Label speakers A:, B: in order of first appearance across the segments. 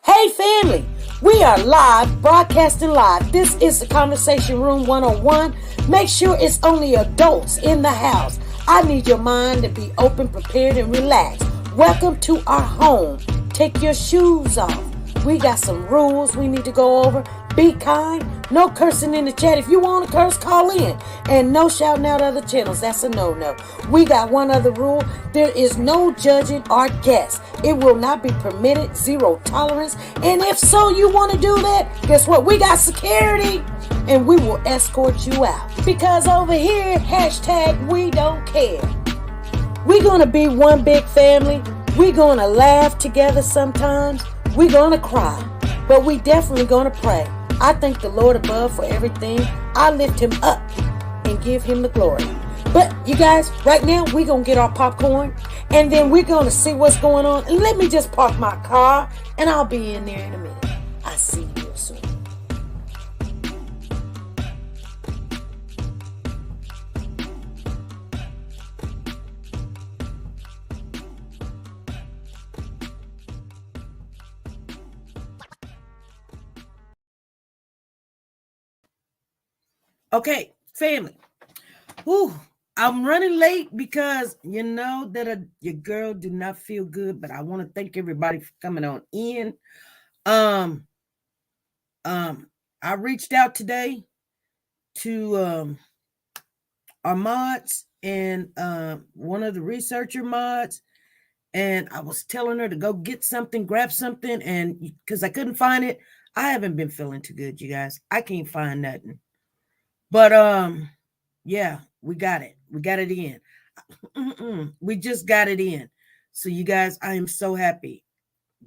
A: Hey family, we are live, broadcasting live. This is the Conversation Room 101. Make sure it's only adults in the house. I need your mind to be open, prepared, and relaxed. Welcome to our home. Take your shoes off. We got some rules we need to go over. Be kind. No cursing in the chat. If you want to curse, call in. And no shouting out other channels. That's a no-no. We got one other rule. There is no judging our guests. It will not be permitted. Zero tolerance. And if so, you want to do that, guess what? We got security. And we will escort you out. Because over here, hashtag we don't care. We're going to be one big family. We're going to laugh together sometimes. We're going to cry. But we definitely going to pray. I thank the Lord above for everything. I lift him up and give him the glory. But you guys, right now, we're going to get our popcorn. And then we're going to see what's going on. And let me just park my car. And I'll be in there in a minute. I'll see you real soon. Okay, family. Whew, I'm running late because you know that your girl do not feel good, but I want to thank everybody for coming on in. I reached out today to our mods and one of the researcher mods, and I was telling her to go get something, grab something, and because I couldn't find it, I haven't been feeling too good, you guys. I can't find nothing. But yeah, we got it. We got it in. We just got it in. So you guys, I am so happy.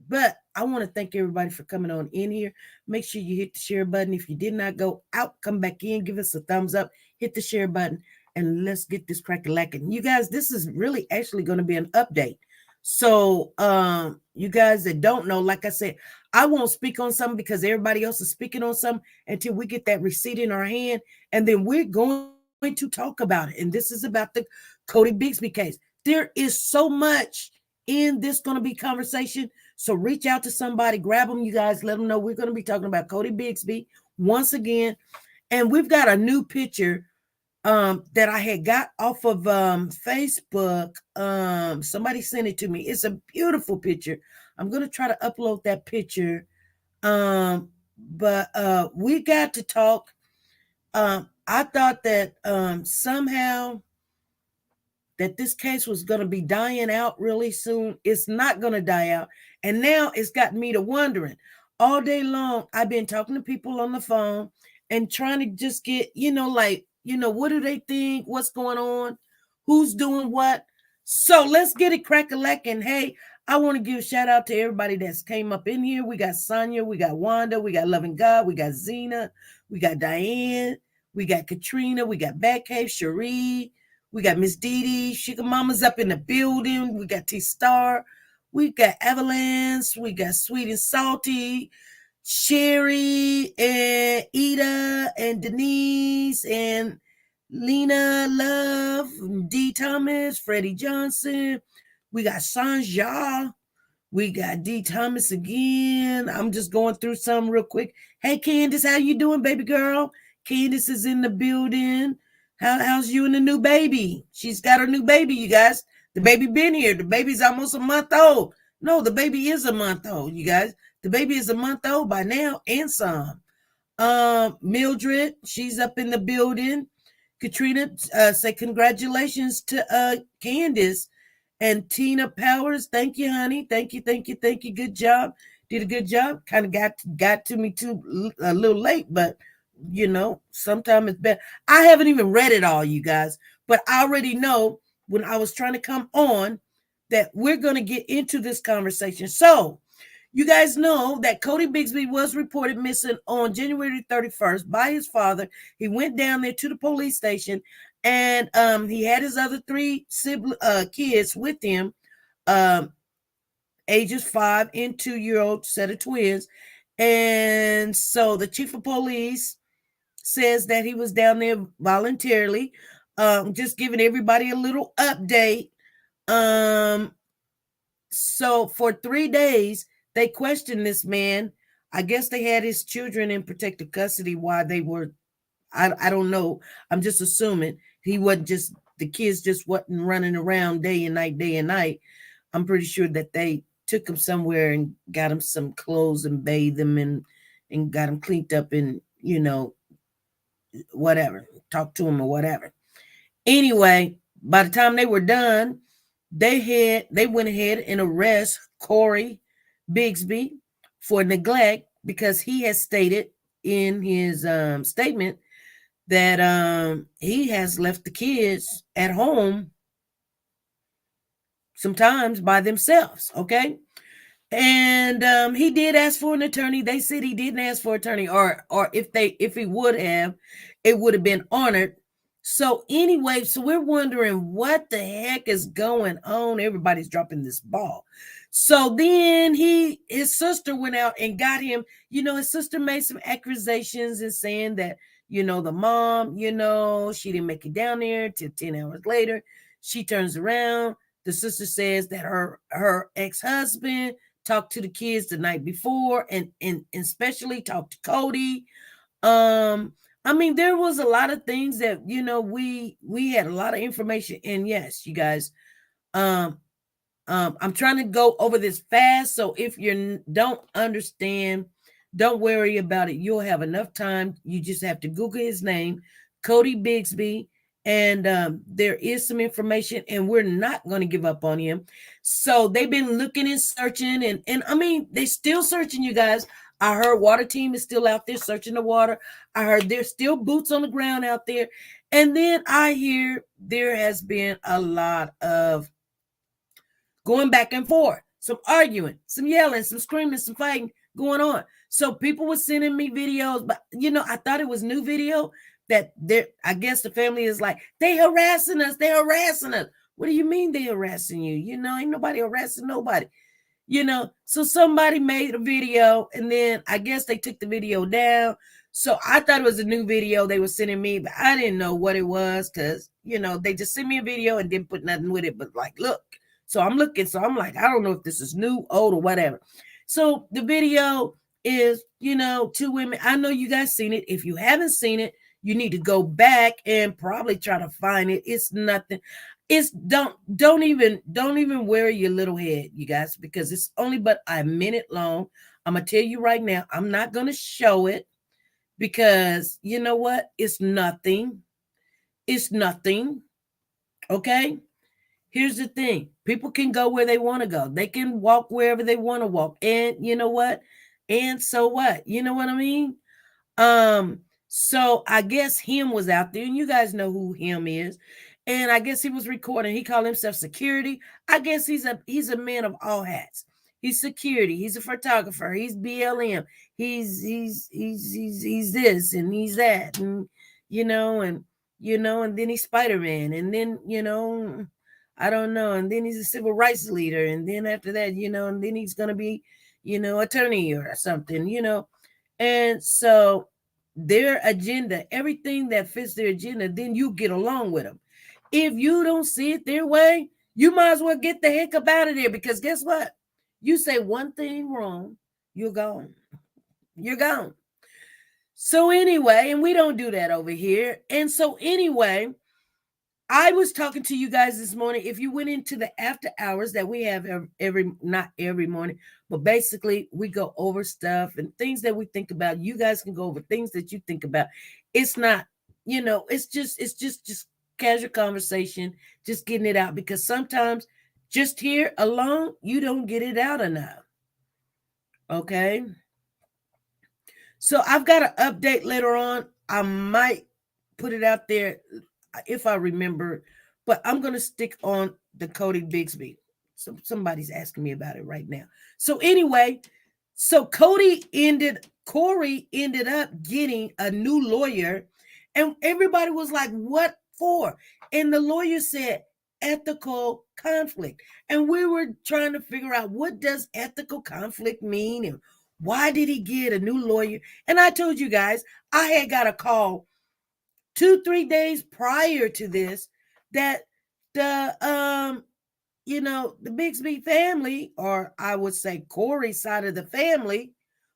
A: But I want to thank everybody for coming on in here. Make sure you hit the share button. If you did not go out, come back in, give us a thumbs up, hit the share button, and let's get this crack-a-lackin'. You guys, this is really actually going to be an update. So you guys that don't know, like I said, I won't speak on something because everybody else is speaking on something until we get that receipt in our hand, and then we're going to talk about it. And this is about the Cody Bigsby case. There is so much in this going to be conversation. So reach out to somebody, grab them, you guys, let them know we're going to be talking about Cody Bigsby once again. And we've got a new picture that I had got off of Facebook. Somebody sent it to me. It's a beautiful picture. I'm going to try to upload that picture. But we got to talk. I thought that somehow that this case was going to be dying out really soon. It's not going to die out. And now it's got me to wondering. All day long, I've been talking to people on the phone and trying to just get, what do they think? What's going on? Who's doing what? So let's get it crack-a-lackin'. Hey, I want to give a shout out to everybody that's came up in here. We got Sonia, we got Wanda, we got Loving God, we got Zena, we got Diane, we got Katrina, we got Batcave, Cherie, we got Miss Dee Dee, Sugar Mama's up in the building, we got T-Star, we got Avalanche, we got Sweet and Salty, Sherry and Ida and Denise and Lena Love, D. Thomas, Freddie Johnson. We got Sanja. We got D. Thomas again. I'm just going through some real quick. Hey, Candace, how you doing, baby girl? Candace is in the building. How's you and the new baby? She's got her new baby, you guys. The baby been here. The baby's almost a month old. No, the baby is a month old, you guys. The baby is a month old by now and some. Mildred, she's up in the building. Katrina, say congratulations to Candace. And Tina Powers, thank you, honey. Thank you. Good job. Did a good job. Kind of got to me too a little late, but sometimes it's better. I haven't even read it all, you guys, but I already know when I was trying to come on that we're going to get into this conversation. So you guys know that Cody Bigsby was reported missing on January 31st by his father. He went down there to the police station, and he had his other three kids with him, ages 5 and 2-year-old set of twins. And so the chief of police says that he was down there voluntarily, just giving everybody a little update. So for 3 days, they questioned this man. I guess they had his children in protective custody while they were, I don't know. I'm just assuming he wasn't just, the kids just wasn't running around day and night. I'm pretty sure that they took him somewhere and got him some clothes and bathed him and got him cleaned up and, whatever, talk to him or whatever. Anyway, by the time they were done, they went ahead and arrest Cody Bigsby for neglect because he has stated in his statement that he has left the kids at home sometimes by themselves. Okay. And he did ask for an attorney. They said he didn't ask for an attorney, or if he would have, it would have been honored. So anyway, so we're wondering what the heck is going on. Everybody's dropping this ball. So then his sister went out and got him. His sister made some accusations and saying that, the mom, she didn't make it down there till 10 hours later. She turns around. The sister says that her ex-husband talked to the kids the night before and especially talked to Cody. There was a lot of things that, we had a lot of information. And yes, you guys, I'm trying to go over this fast. So if you don't understand, don't worry about it. You'll have enough time. You just have to Google his name, Cody Bigsby. And there is some information, and we're not going to give up on him. So they've been looking and searching, and they're still searching, you guys. I heard water team is still out there searching the water. I heard there's still boots on the ground out there. And then I hear there has been a lot of going back and forth, some arguing, some yelling, some screaming, some fighting going on. So people were sending me videos, but I thought it was new video that I guess the family is like, they harassing us. What do you mean they harassing you? Ain't nobody harassing nobody. So somebody made a video, and then I guess they took the video down. So I thought it was a new video they were sending me, but I didn't know what it was because, they just sent me a video and didn't put nothing with it, but like, look. So I'm looking, so I'm like, I don't know if this is new, old, or whatever. So the video is, two women. I know you guys seen it. If you haven't seen it, you need to go back and probably try to find it. It's nothing. It's don't even worry your little head, you guys, because it's only but a minute long. I'm gonna tell you right now, I'm not gonna show it because you know what? It's nothing. It's nothing. Okay. Here's the thing. People can go where they want to go. They can walk wherever they want to walk. And you know what? And so what? You know what I mean? So I guess him was out there, and you guys know who him is. And I guess he was recording. He called himself security. I guess he's a man of all hats. He's security. He's a photographer. He's BLM. He's this and he's that, and and then he's Spider-Man, and then I don't know, and then he's a civil rights leader, and then after that, and then he's gonna be, attorney or something, and so their agenda, everything that fits their agenda, then you get along with them. If you don't see it their way, you might as well get the heck up out of there, because guess what? You say one thing wrong, you're gone. You're gone. So anyway, and we don't do that over here. And so anyway, I was talking to you guys this morning. If you went into the after hours that we have not every morning, but basically we go over stuff and things that we think about. You guys can go over things that you think about. It's not, it's just casual conversation, just getting it out, because sometimes just here alone, you don't get it out enough. Okay. So I've got an update later on. I might put it out there if I remember, but I'm going to stick on the Cody Bigsby. So somebody's asking me about it right now. So anyway, so Corey ended up getting a new lawyer, and everybody was like, what for? And the lawyer said, ethical conflict. And we were trying to figure out, what does ethical conflict mean? And why did he get a new lawyer? And I told you guys, I had got a call 2-3 days prior to this that the you know, the Bigsby family, or I would say Corey's side of the family,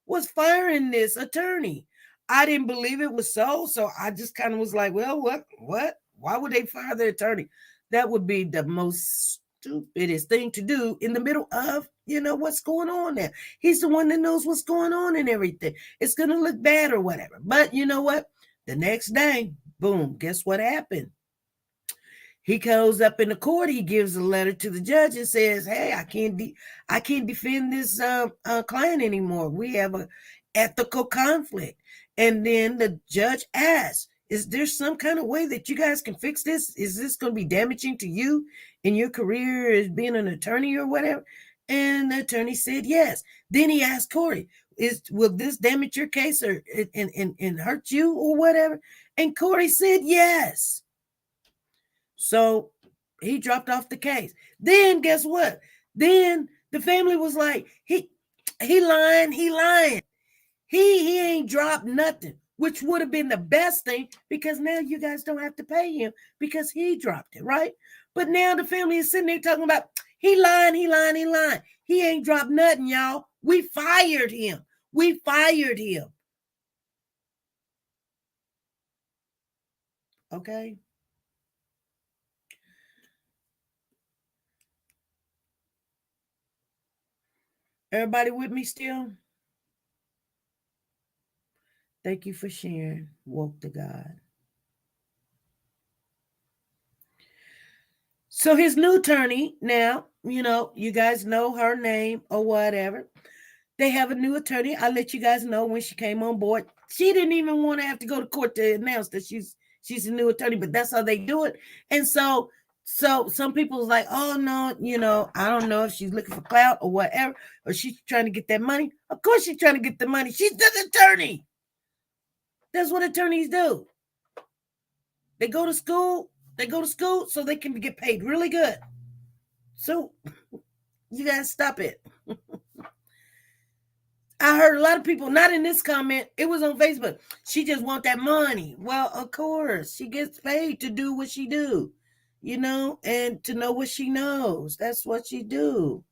A: was firing this attorney. I didn't believe it was so I just kind of was like, well, what? Why would they fire the attorney? That would be the most stupidest thing to do in the middle of, you know, what's going on there. He's the one that knows what's going on and everything. It's going to look bad or whatever. But you know what? The next day, boom, guess what happened? He goes up in the court. He gives a letter to the judge and says, "Hey, I can't defend this client anymore. We have a ethical conflict." And then the judge asks, "Is there some kind of way that you guys can fix this? Is this going to be damaging to you in your career as being an attorney or whatever?" And the attorney said yes. Then he asked Corey, "Will this damage your case or and hurt you or whatever?" And Corey said yes. So he dropped off the case. Then guess what? Then the family was like, he lying. He ain't dropped nothing, which would have been the best thing because now you guys don't have to pay him because he dropped it, right? But now the family is sitting there talking about he lying. He ain't dropped nothing, y'all. We fired him. Okay. Everybody with me still? Thank you for sharing. Woke to God. So his new attorney now, you know, you guys know her name or whatever. They have a new attorney. I'll let you guys know when she came on board. She didn't even want to have to go to court to announce that she's a new attorney, but that's how they do it. And so some people was like, oh no, you know, I don't know if she's looking for clout or whatever, or she's trying to get that money. Of course she's trying to get the money. She's the attorney. That's what attorneys do. They go to school so they can get paid really good. So you guys stop it. I heard a lot of people, not in this comment, it was on Facebook. She just want that money. Well, of course, she gets paid to do what she do, you know, and to know what she knows. That's what she do.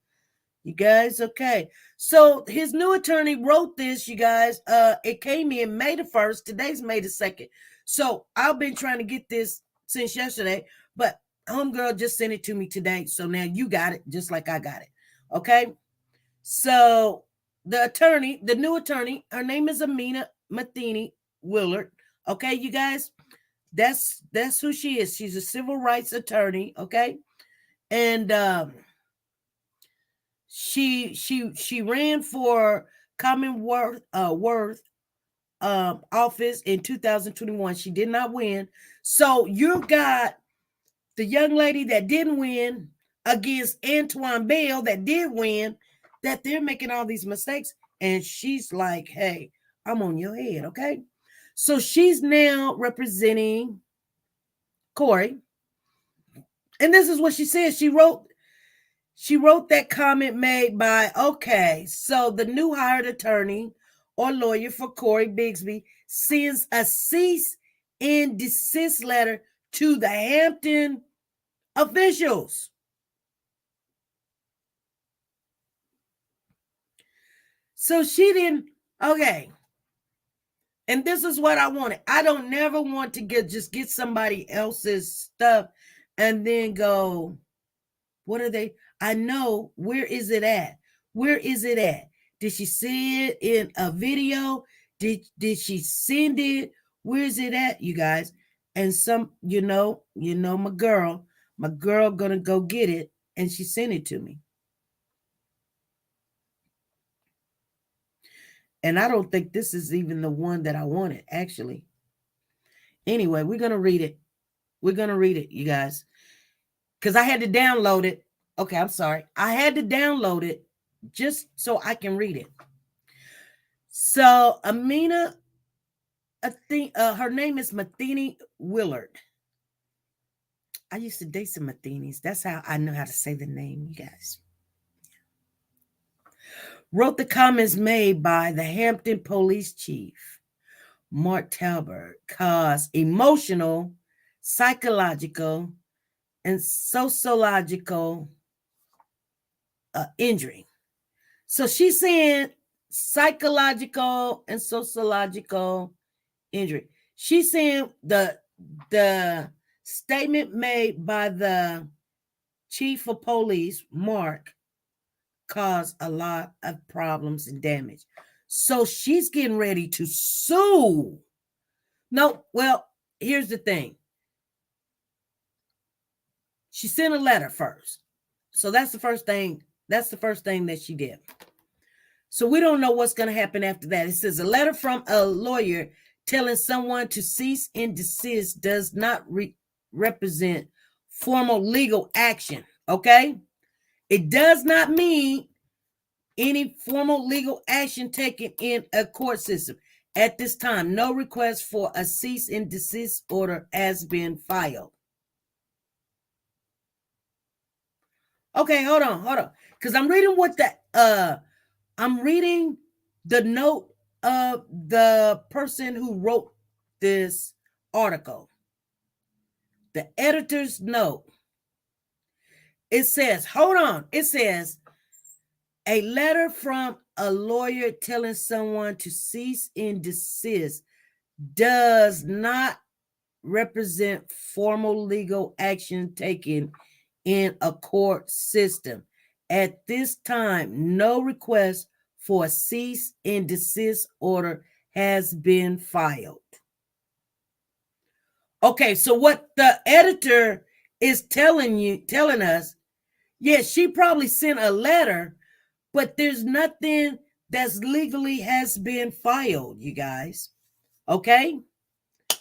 A: You guys, okay. So his new attorney wrote this, you guys. It came in May the 1st. Today's May the 2nd. So I've been trying to get this since yesterday, but homegirl just sent it to me today. So now you got it just like I got it. Okay. So the new attorney, her name is Amina Matheny Willard. Okay, you guys, that's who she is. She's a civil rights attorney. Okay, and she ran for Commonwealth office in 2021. She did not win. So you've got the young lady that didn't win against Antoine Bell that did win, that they're making all these mistakes. And she's like, hey, I'm on your head, okay? So she's now representing Corey. And this is what she said. She wrote that comment made by, okay, so the new hired attorney or lawyer for Cody Bigsby sends a cease and desist letter to the Hampton officials. So she didn't, okay. And this is what I wanted. I don't never want to get somebody else's stuff and then go, what are they? I know, where is it at? Where is it at? Did she see it in a video? Did she send it? Where is it at, you guys? And some, you know my girl gonna go get it, and she sent it to me. And I don't think this is even the one that I wanted, actually. Anyway, we're going to read it. We're going to read it, you guys. Because I had to download it. Okay, I'm sorry. I had to download it just so I can read it. So, Amina, I think her name is Matheny Willard. I used to date some Matheny's. That's how I know how to say the name, you guys. Wrote the comments made by the Hampton Police Chief, Mark Talbert, cause emotional, psychological, and sociological injury. So she's saying psychological and sociological injury. She's saying the statement made by the chief of police, Mark, caused a lot of problems and damage. So she's getting ready to sue. No, well, here's the thing. She sent a letter first. So that's the first thing. That's the first thing that she did. So we don't know what's going to happen after that. It says a letter from a lawyer telling someone to cease and desist does not represent formal legal action. Okay? It does not mean any formal legal action taken in a court system. At this time, no request for a cease and desist order has been filed. Okay, hold on. Because I'm reading I'm reading the note of the person who wrote this article. The editor's note. It says, hold on. It says, a letter from a lawyer telling someone to cease and desist does not represent formal legal action taken in a court system. At this time, no request for a cease and desist order has been filed. Okay, so what the editor is telling us, yes, she probably sent a letter, but there's nothing that's legally has been filed, you guys. Okay?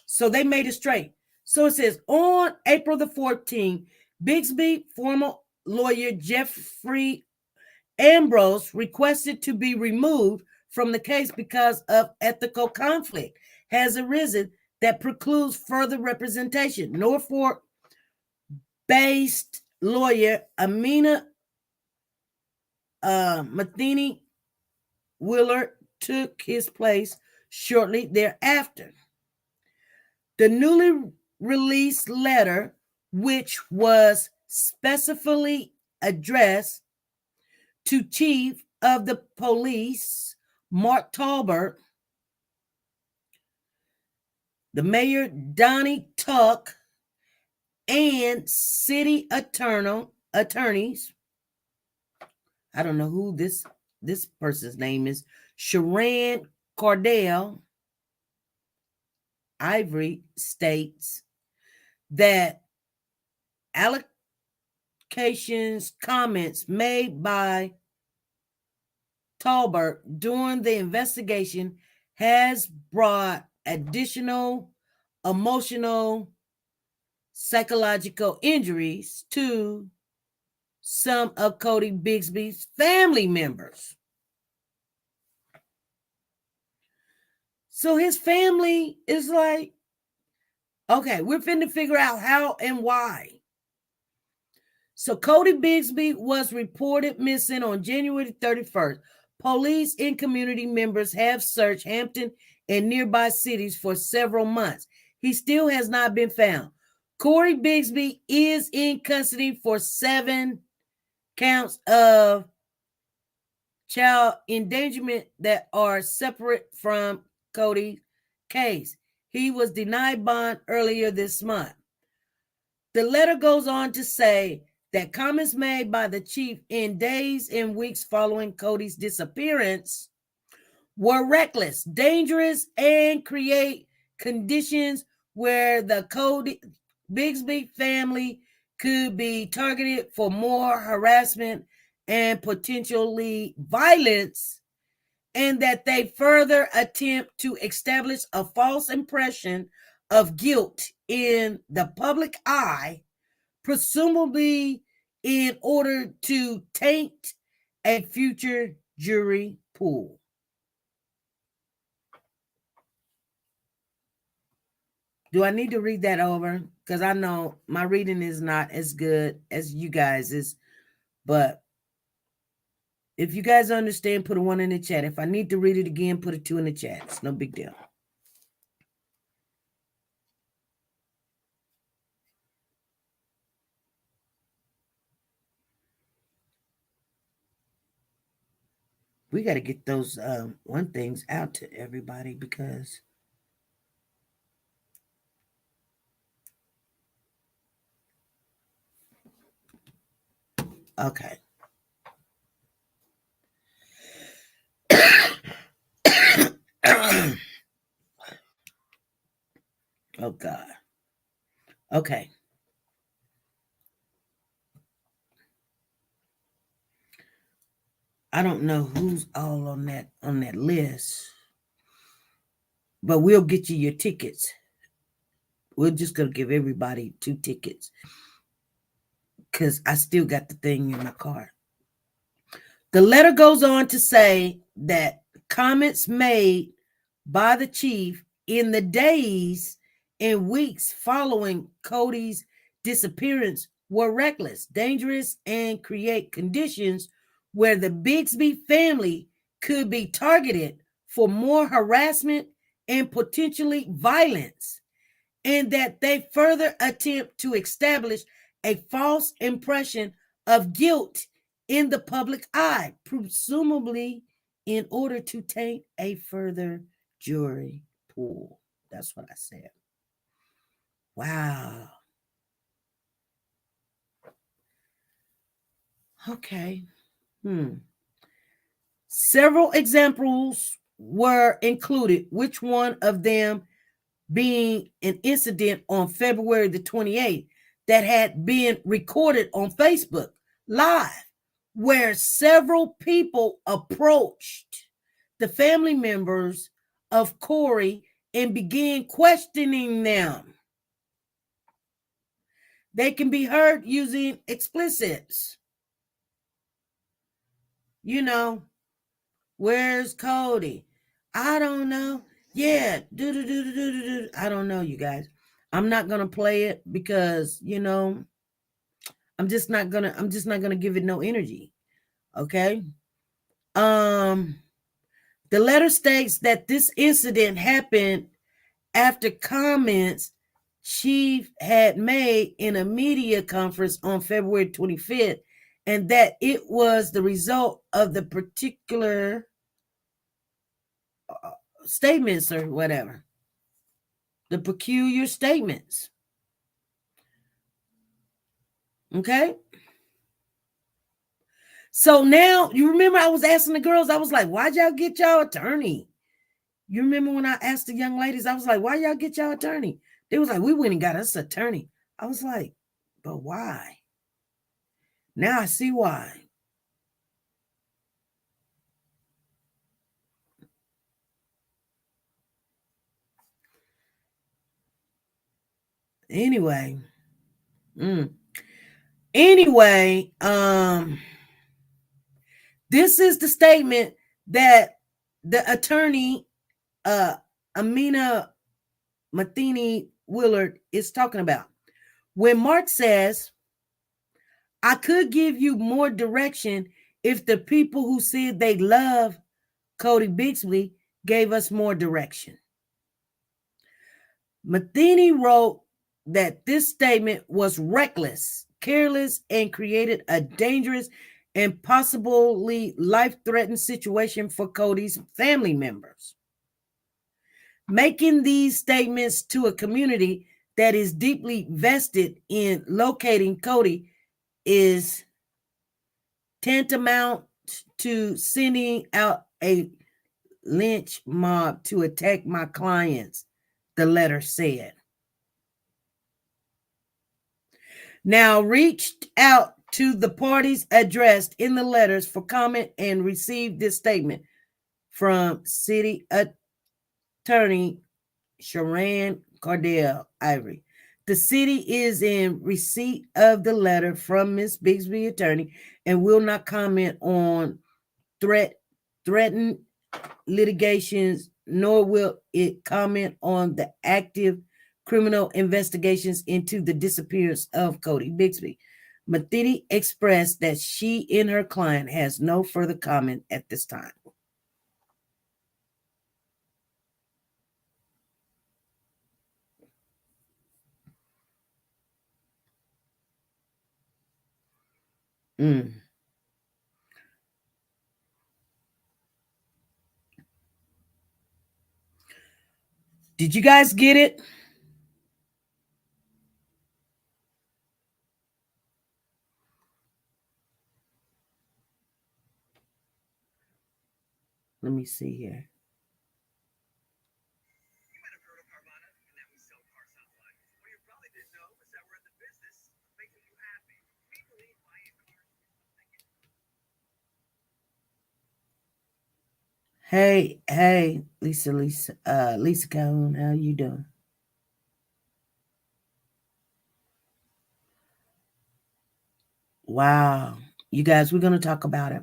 A: So they made it straight. So it says, on April the 14th, Bigsby, former lawyer Jeffrey Ambrose, requested to be removed from the case because of ethical conflict has arisen that precludes further representation. Norfolk-based lawyer Amina Matheny Willard took his place shortly thereafter. The newly released letter, which was specifically addressed to Chief of the Police Mark Talbert, the Mayor Donnie Tuck, and city attorneys. I don't know who this person's name is. Sharon Cordell Ivory states that allocations comments made by Talbert during the investigation has brought additional emotional, psychological injuries to some of Cody Bigsby's family members. So his family is like, okay, we're finna figure out how and why. So Cody Bigsby was reported missing on January 31st. Police and community members have searched Hampton and nearby cities for several months. He still has not been found. Cody Bigsby is in custody for 7 counts of child endangerment that are separate from Cody's case. He was denied bond earlier this month. The letter goes on to say that comments made by the chief in days and weeks following Cody's disappearance were reckless, dangerous, and create conditions where the Cody Bigsby family could be targeted for more harassment and potentially violence, and that they further attempt to establish a false impression of guilt in the public eye, presumably in order to taint a future jury pool. Do I need to read that over? Because I know my reading is not as good as you guys is, but if you guys understand, put a 1 in the chat. If I need to read it again, put a 2 in the chat. It's no big deal. We got to get those one things out to everybody because okay. Oh God. Okay. I don't know who's all on that list, but we'll get you your tickets. We're just gonna give everybody 2 tickets because I still got the thing in my car. The letter goes on to say that comments made by the chief in the days and weeks following Cody's disappearance were reckless, dangerous, and create conditions where the Bigsby family could be targeted for more harassment and potentially violence, and that they further attempt to establish a false impression of guilt in the public eye, presumably in order to taint a further jury pool. That's what I said. Wow. Okay. Several examples were included, which one of them being an incident on February the 28th that had been recorded on Facebook Live, where several people approached the family members of Corey and began questioning them. They can be heard using explicits. You know, where's Cody? I don't know. Yeah, do. I don't know, you guys. I'm not gonna play it because I'm just not gonna give it no energy. Okay. The letter states that this incident happened after comments Chief had made in a media conference on February 25th, and that it was the result of the particular statements or whatever. The peculiar statements. Okay. So now, you remember I was asking the girls, I was like, why'd y'all get y'all attorney? You remember when I asked the young ladies, I was like, why y'all get y'all attorney? They was like, we went and got us attorney. I was like, but why? Now I see why. Anyway. Anyway, this is the statement that the attorney, Amina Matheny Willard, is talking about. When Mark says, I could give you more direction if the people who said they love Cody Bigsby gave us more direction. Matheny wrote that this statement was reckless, careless, and created a dangerous and possibly life-threatening situation for Cody's family members. Making these statements to a community that is deeply vested in locating Cody is tantamount to sending out a lynch mob to attack my clients, the letter said. Now reached out to the parties addressed in the letters for comment and received this statement from City Attorney Sharon Cardell Ivory. The city is in receipt of the letter from Ms. Bigsby attorney and will not comment on threatened litigations, nor will it comment on the active criminal investigations into the disappearance of Cody Bigsby. Matheny expressed that she and her client has no further comment at this time. Did you guys get it? Let me see here. Hey, Lisa Calhoun, how you doing? Wow. You guys, we're going to talk about it.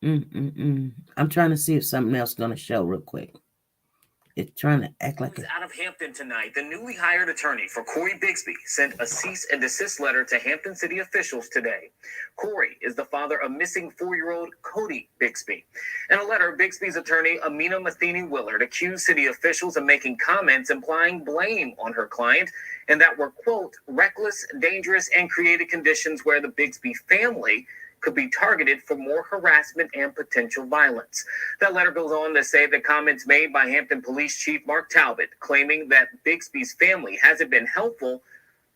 A: I'm trying to see if something else is going to show real quick. It's trying to act like
B: out of Hampton tonight. The newly hired attorney for Cody Bigsby sent a cease and desist letter to Hampton city officials today. Corey is the father of missing 4-year-old Cody Bigsby. In a letter, Bigsby's attorney Amina Matheny Willard accused city officials of making comments implying blame on her client and that were, quote, reckless, dangerous, and created conditions where the Bigsby family could be targeted for more harassment and potential violence. That letter goes on to say the comments made by Hampton Police Chief Mark Talbot, claiming that Bigsby's family hasn't been helpful,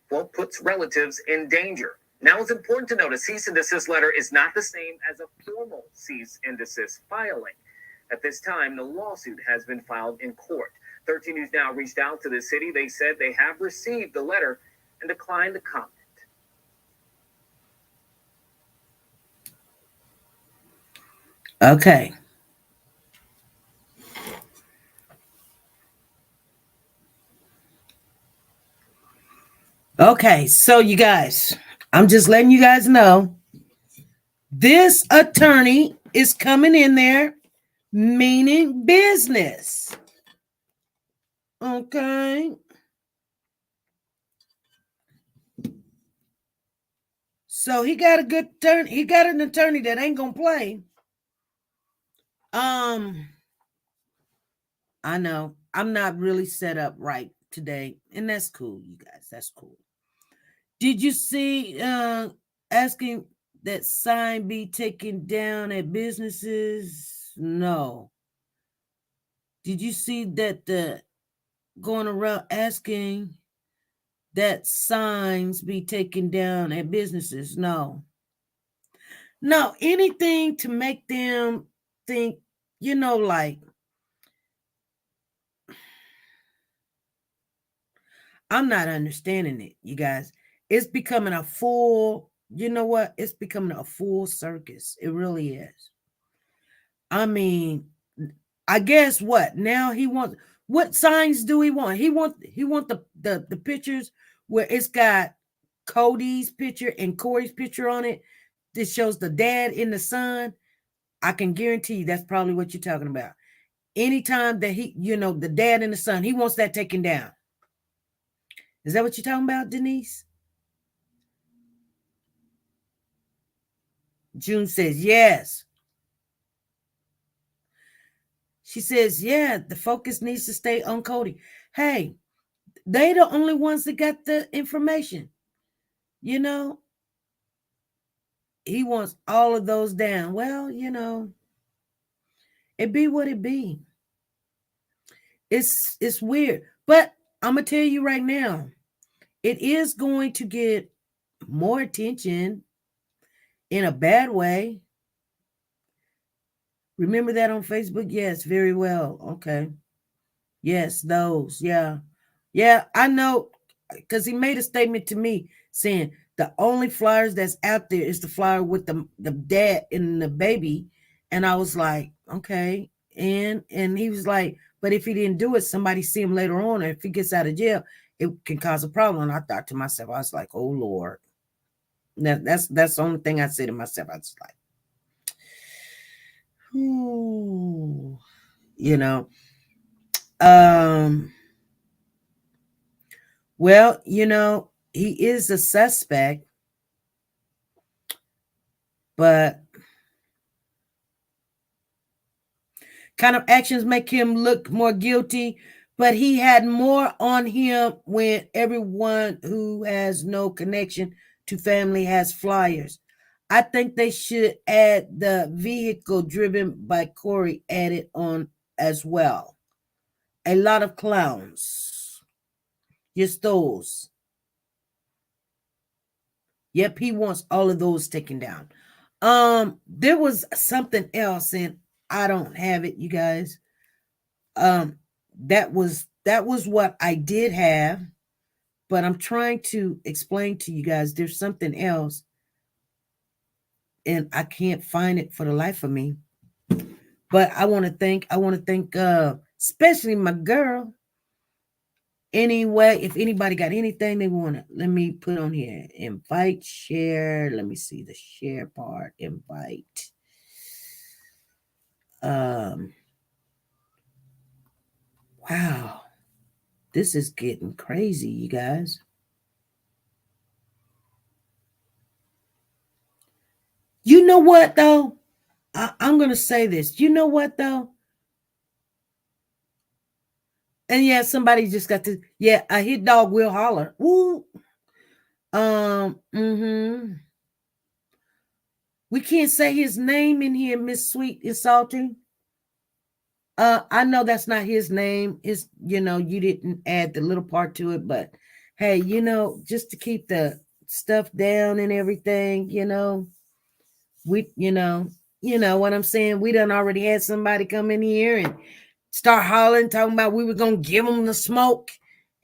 B: well, puts relatives in danger. Now, it's important to note a cease and desist letter is not the same as a formal cease and desist filing. At this time, no lawsuit has been filed in court. 13 News Now reached out to the city. They said they have received the letter and declined to comment.
A: Okay. Okay, so you guys, I'm just letting you guys know this attorney is coming in there meaning business. Okay. So he got a good attorney. He got an attorney that ain't gonna play. I know I'm not really set up right today, and that's cool, you guys. That's cool. Did you see asking that sign be taken down at businesses? No. Did you see that going around asking that signs be taken down at businesses? No. No, anything to make them think, like, I'm not understanding it, you guys. It's becoming a full, you know what? It's becoming a full circus. It really is. I mean, I guess what? Now he wants, what signs do he want? He want the pictures where it's got Cody's picture and Corey's picture on it. This shows the dad and the son. I can guarantee you that's probably what you're talking about. Anytime that he, the dad and the son, he wants that taken down. Is that what you're talking about, Denise? June says yes. She says, yeah, the focus needs to stay on Cody. Hey, they the only ones that got the information. He wants all of those down. Well, it be what it be. It's weird. But I'm going to tell you right now, it is going to get more attention in a bad way. Remember that on Facebook? Yes, very well. Okay. Yes, those. Yeah. Yeah, I know, because he made a statement to me saying the only flyers that's out there is the flyer with the dad and the baby. And I was like, okay. And he was like, but if he didn't do it, somebody see him later on, or if he gets out of jail, it can cause a problem. And I thought to myself, I was like, oh Lord. That's the only thing I said to myself. I was like, ooh, well, he is a suspect, but kind of actions make him look more guilty, but he had more on him when everyone who has no connection to family has flyers. I think they should add the vehicle driven by Corey added on as well. a lot of clowns. Just those. Yep, he wants all of those taken down. There was something else, and I don't have it, you guys. That was what I did have, but I'm trying to explain to you guys there's something else, and I can't find it for the life of me. But I want to thank especially my girl. Anyway, if anybody got anything they want to, let me put on here. Invite, share. Let me see the share part. Invite. Wow. This is getting crazy, you guys. You know what, though? I'm going to say this. You know what, though? And yeah, somebody just got to, yeah, a hit dog will holler. Woo. We can't say his name in here, Miss Sweet and Salty. I know that's not his name. It's, you didn't add the little part to it, but hey, just to keep the stuff down and everything, we, you know what I'm saying? We done already had somebody come in here and start hollering, talking about we were going to give them the smoke.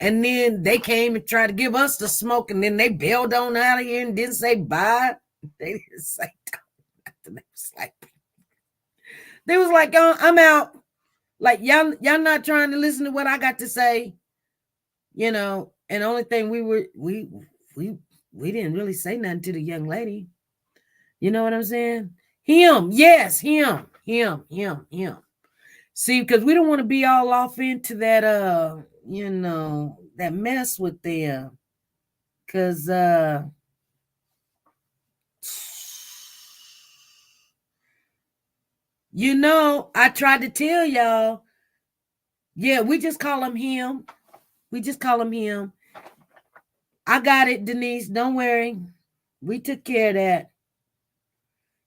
A: And then they came and tried to give us the smoke, and then they bailed on out of here and didn't say bye. They didn't say nothing. They was like, oh, I'm out. Like, y'all not trying to listen to what I got to say, and the only thing we didn't really say nothing to the young lady. You know what I'm saying? Him, yes, him. See, because we don't want to be all off into that, that mess with them. Because, I tried to tell y'all. Yeah, we just call him him. I got it, Denise. Don't worry. We took care of that.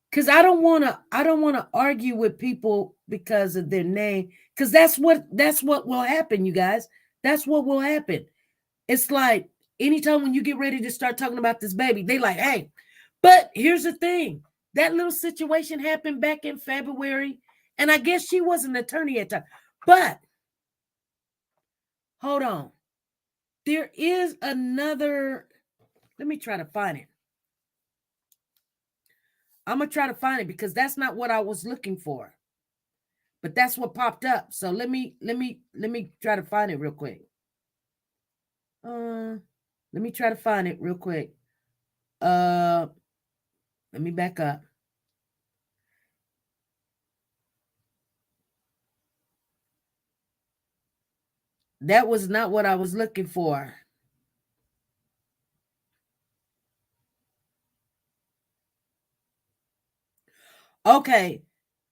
A: Because I don't want to argue with people because of their name. Because that's what will happen, you guys. That's what will happen. It's like anytime when you get ready to start talking about this baby, they like, hey, but here's the thing. That little situation happened back in February. And I guess she was an attorney at the time. But hold on. There is another. Let me try to find it. I'm going to try to find it because that's not what I was looking for. But that's what popped up. So let me try to find it real quick. Let me try to find it real quick. Let me back up. That was not what I was looking for. Okay,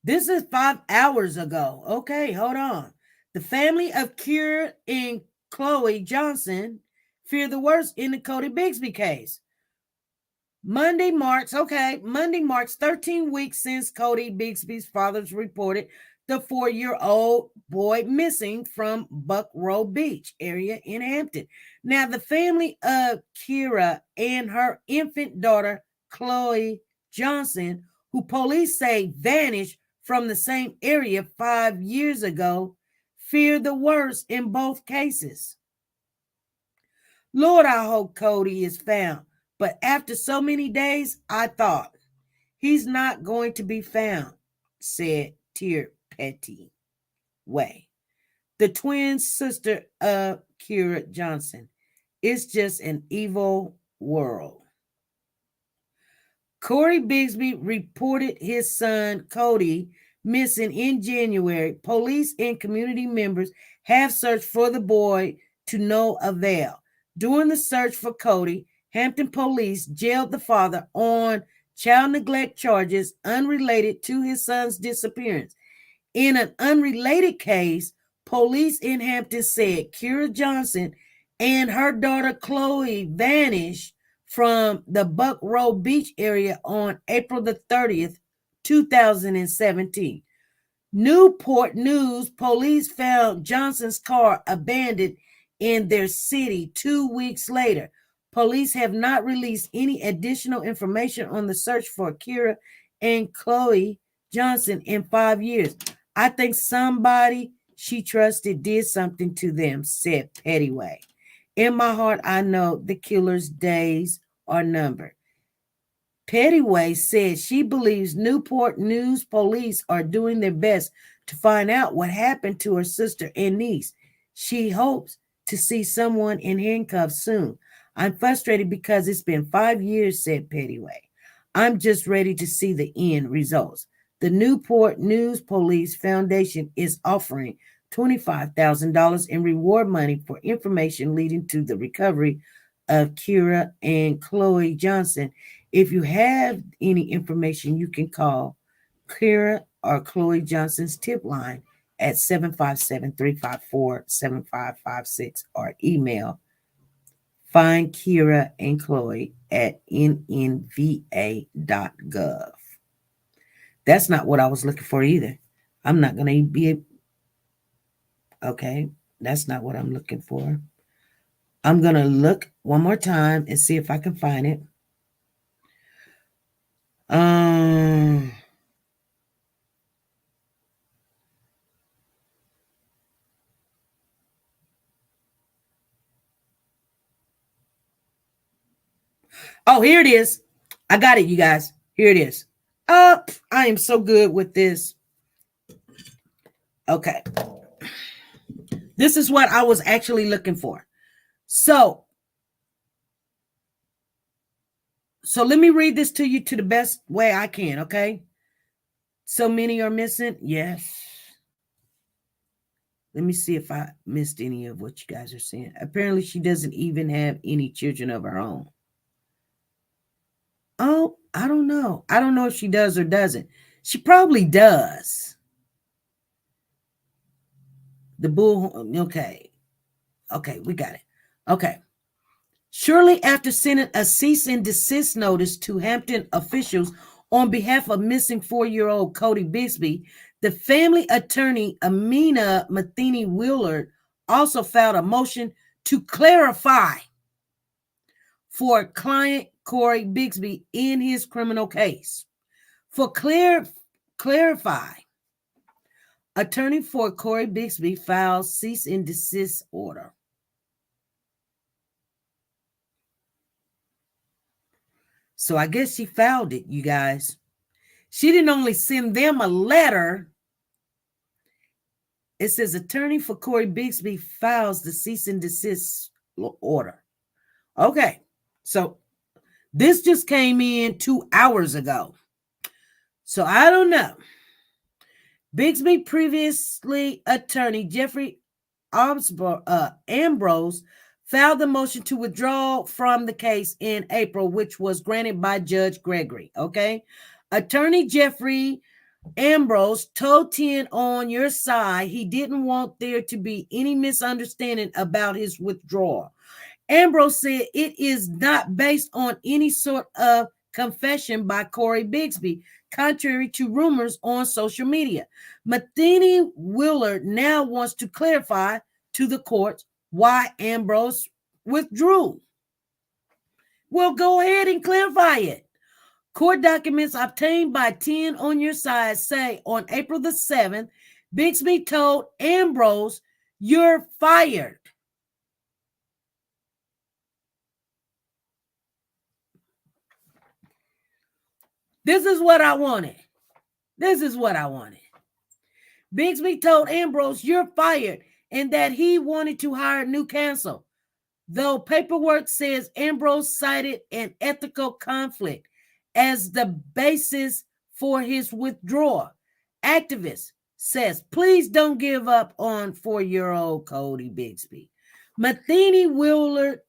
A: this is 5 hours ago. Okay, hold on. The family of Kira and Chloe Johnson fear the worst in the Cody Bigsby case. Monday marks 13 weeks since Cody Bigsby's father's reported the 4-year-old boy missing from Buckrow Beach area in Hampton. Now, the family of Kira and her infant daughter, Chloe Johnson, who police say vanished from the same area 5 years ago, fear the worst in both cases. Lord, I hope Cody is found. But after so many days, I thought he's not going to be found, said Tear Petty Way, the twin sister of Kira Johnson. It's just an evil world. Cody Bigsby reported his son Cody missing in January. Police and community members have searched for the boy to no avail. During the search for Cody, Hampton police jailed the father on child neglect charges unrelated to his son's disappearance. In an unrelated case, police in Hampton said Kira Johnson and her daughter Chloe vanished from the Buckrow Beach area on April the 30th, 2017. Newport News police found Johnson's car abandoned in their city 2 weeks later. Police have not released any additional information on the search for Kira and Chloe Johnson in 5 years. I think somebody she trusted did something to them, said Pettyway. In my heart, I know the killer's days are numbered. Pettyway said she believes Newport News police are doing their best to find out what happened to her sister and niece. She hopes to see someone in handcuffs soon. I'm frustrated because it's been 5 years, said Pettyway. I'm just ready to see the end results. The Newport News Police Foundation is offering $25,000 in reward money for information leading to the recovery of Kira and Chloe Johnson. If you have any information, you can call Kira or Chloe Johnson's tip line at 757-354-7556 or email find Kira and Chloe at nnva.gov. That's not what I was looking for either. I'm not going to be... Okay, that's not what I'm looking for. I'm going to look one more time and see if I can find it. Oh, here it is. I got it, you guys. Here it is. I am so good with this. Okay. This is what I was actually looking for. So let me read this to you to the best way I can, okay? So many are missing. Yes. Let me see if I missed any of what you guys are saying. Apparently, she doesn't even have any children of her own. Oh, I don't know. I don't know if she does or doesn't. She probably does. The bull, okay. Okay, we got it. Okay. Shortly after sending a cease and desist notice to Hampton officials on behalf of missing 4-year-old Cody Bigsby, the family attorney Amina Matheny-Willard also filed a motion to clarify for client Cody Bigsby in his criminal case. For clarify, attorney for Cody Bigsby filed cease and desist order. So I guess she filed it, you guys. She didn't only send them a letter. It says attorney for Cody Bigsby files the cease and desist order. Okay, so this just came in 2 hours ago. So I don't know. Bigsby previously attorney Jeffrey Ambrose filed the motion to withdraw from the case in April, which was granted by Judge Gregory. Okay. Attorney Jeffrey Ambrose told TEN on your side he didn't want there to be any misunderstanding about his withdrawal. Ambrose said it is not based on any sort of confession by Cody Bigsby, contrary to rumors on social media. Matheny-Willard now wants to clarify to the court why Ambrose withdrew. Well, go ahead and clarify it. Court documents obtained by TEN on your side say on April the 7th, Bigsby told Ambrose, "You're fired." This is what I wanted. Bigsby told Ambrose, "You're fired," and that he wanted to hire new counsel. Though paperwork says Ambrose cited an ethical conflict as the basis for his withdrawal. Activist says, "Please don't give up on 4-year-old Cody Bigsby." Matheny-Willard,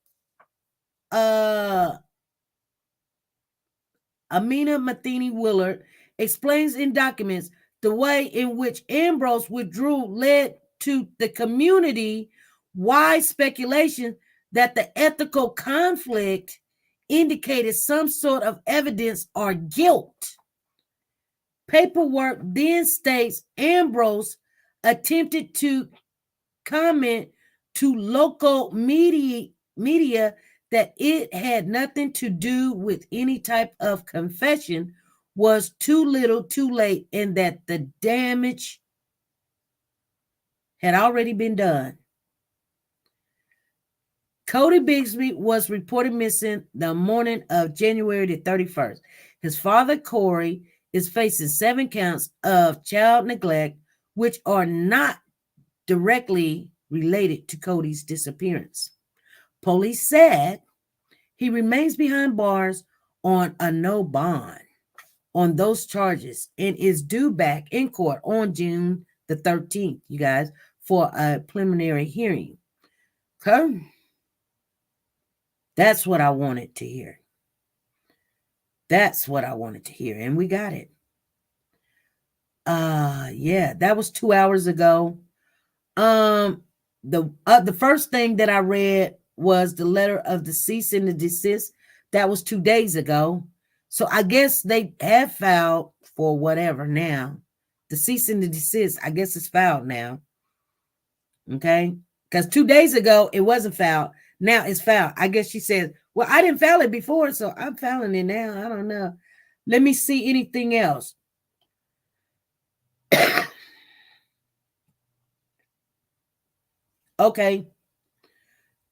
A: Amina Matheny-Willard explains in documents the way in which Ambrose withdrew led to the community-wide speculation that the ethical conflict indicated some sort of evidence or guilt. Paperwork then states Ambrose attempted to comment to local media that it had nothing to do with any type of confession, was too little too late, and that the damage had already been done. Cody Bigsby was reported missing the morning of January the 31st. His father, Corey, is facing 7 counts of child neglect, which are not directly related to Cody's disappearance. Police said he remains behind bars on a no bond on those charges and is due back in court on June the 13th, you guys, for a preliminary hearing. Okay? That's what I wanted to hear. That's what I wanted to hear, and we got it. Yeah, that was 2 hours ago. The first thing that I read was the letter of the cease and the desist. That was 2 days ago. So I guess they have filed for whatever now. The cease and the desist, I guess it's filed now. Okay? Because 2 days ago, it wasn't filed. Now it's filed. I guess she says, well, I didn't file it before, so I'm filing it now. I don't know. Let me see anything else. Okay.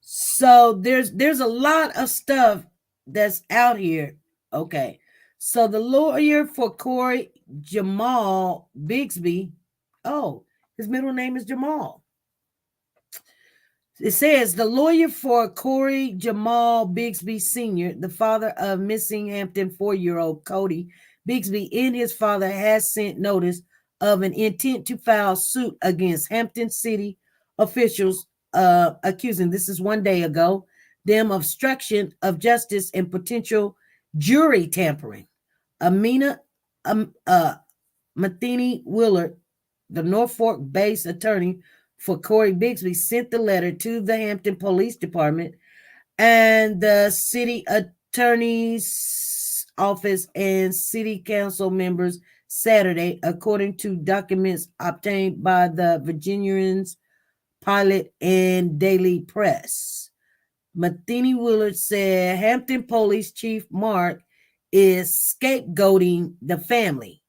A: So there's a lot of stuff that's out here. Okay. So the lawyer for Corey Jamal Bigsby, oh, his middle name is Jamal. It says the lawyer for Corey Jamal Bigsby Sr., the father of missing Hampton 4-year-old Cody Bigsby, and his father has sent notice of an intent to file suit against Hampton City officials, accusing, this is 1 day ago, them of obstruction of justice and potential jury tampering. Matheny Willard, the Norfolk-based attorney for Corey Bigsby, sent the letter to the Hampton Police Department and the city attorney's office and city council members Saturday, according to documents obtained by the Virginians Pilot and Daily Press. Matheny Willard said Hampton Police Chief Mark is scapegoating the family,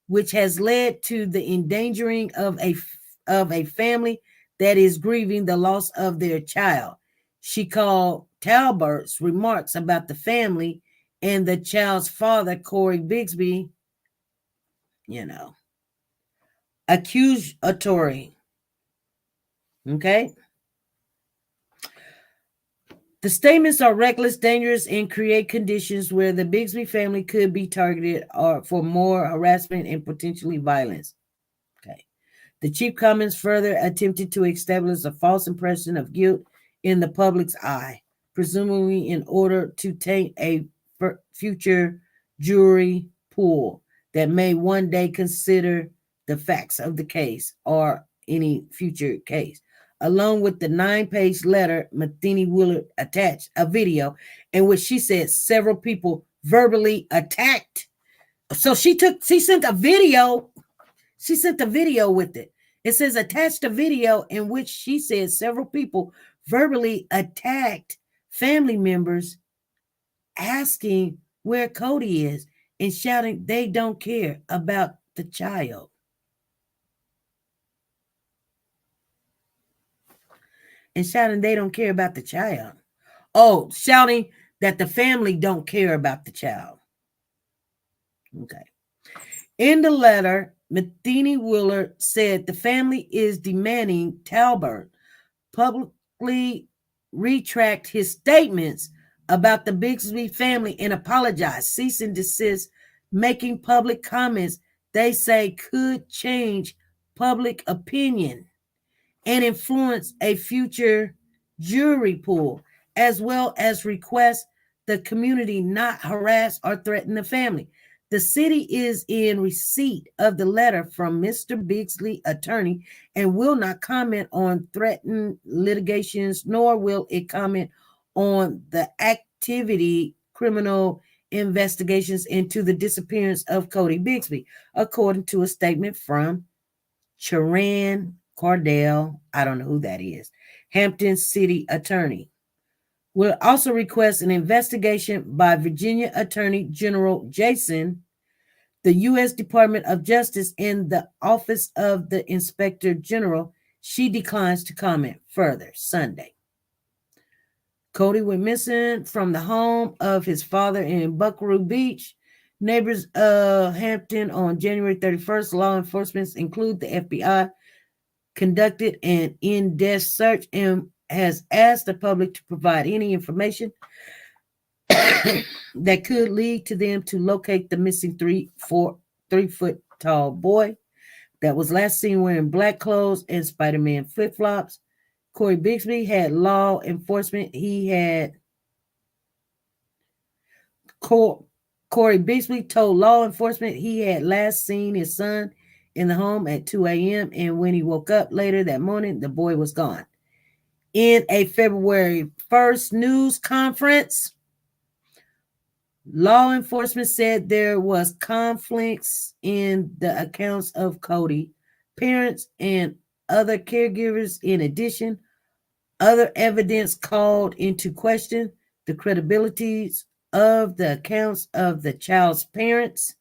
A: which has led to the endangering of a family that is grieving the loss of their child. She called Talbert's remarks about the family and the child's father, Corey Bigsby, accusatory. Okay? The statements are reckless, dangerous, and create conditions where the Bigsby family could be targeted for more harassment and potentially violence. Okay. The chief comments further attempted to establish a false impression of guilt in the public's eye, presumably in order to taint a future jury pool that may one day consider the facts of the case or any future case. Along with the 9-page letter, Matheny Willard attached a video in which she said several people verbally attacked. So she sent a video. She sent a video with it. It says attached a video in which she said several people verbally attacked family members, asking where Cody is and shouting they don't care about the child. And shouting they don't care about the child. Oh, shouting that the family don't care about the child. Okay. In the letter, Matheny Willard said the family is demanding Talbert publicly retract his statements about the Bigsby family and apologize, cease and desist, making public comments they say could change public opinion and influence a future jury pool, as well as request the community not harass or threaten the family. The city is in receipt of the letter from Mr. Bigsby attorney and will not comment on threatened litigations, nor will it comment on the activity criminal investigations into the disappearance of Cody Bigsby, according to a statement from Charan Cardell, I don't know who that is, Hampton City Attorney. Will also request an investigation by Virginia Attorney General Jason, the U.S. Department of Justice, in the Office of the Inspector General. She declines to comment further Sunday. Cody went missing from the home of his father in Buckaroo Beach. Neighbors of Hampton on January 31st, law enforcement, include the FBI, conducted an in-depth search and has asked the public to provide any information that could lead to them to locate the missing 3-foot tall boy that was last seen wearing black clothes and Spider-Man flip-flops. Cody Bigsby had law enforcement. Cody Bigsby told law enforcement he had last seen his son in the home at 2 a.m. and when he woke up later that morning, the boy was gone. In a February 1st news conference, law enforcement said there was conflicts in the accounts of Cody, parents, and other caregivers. In addition, other evidence called into question the credibilities of the accounts of the child's parents,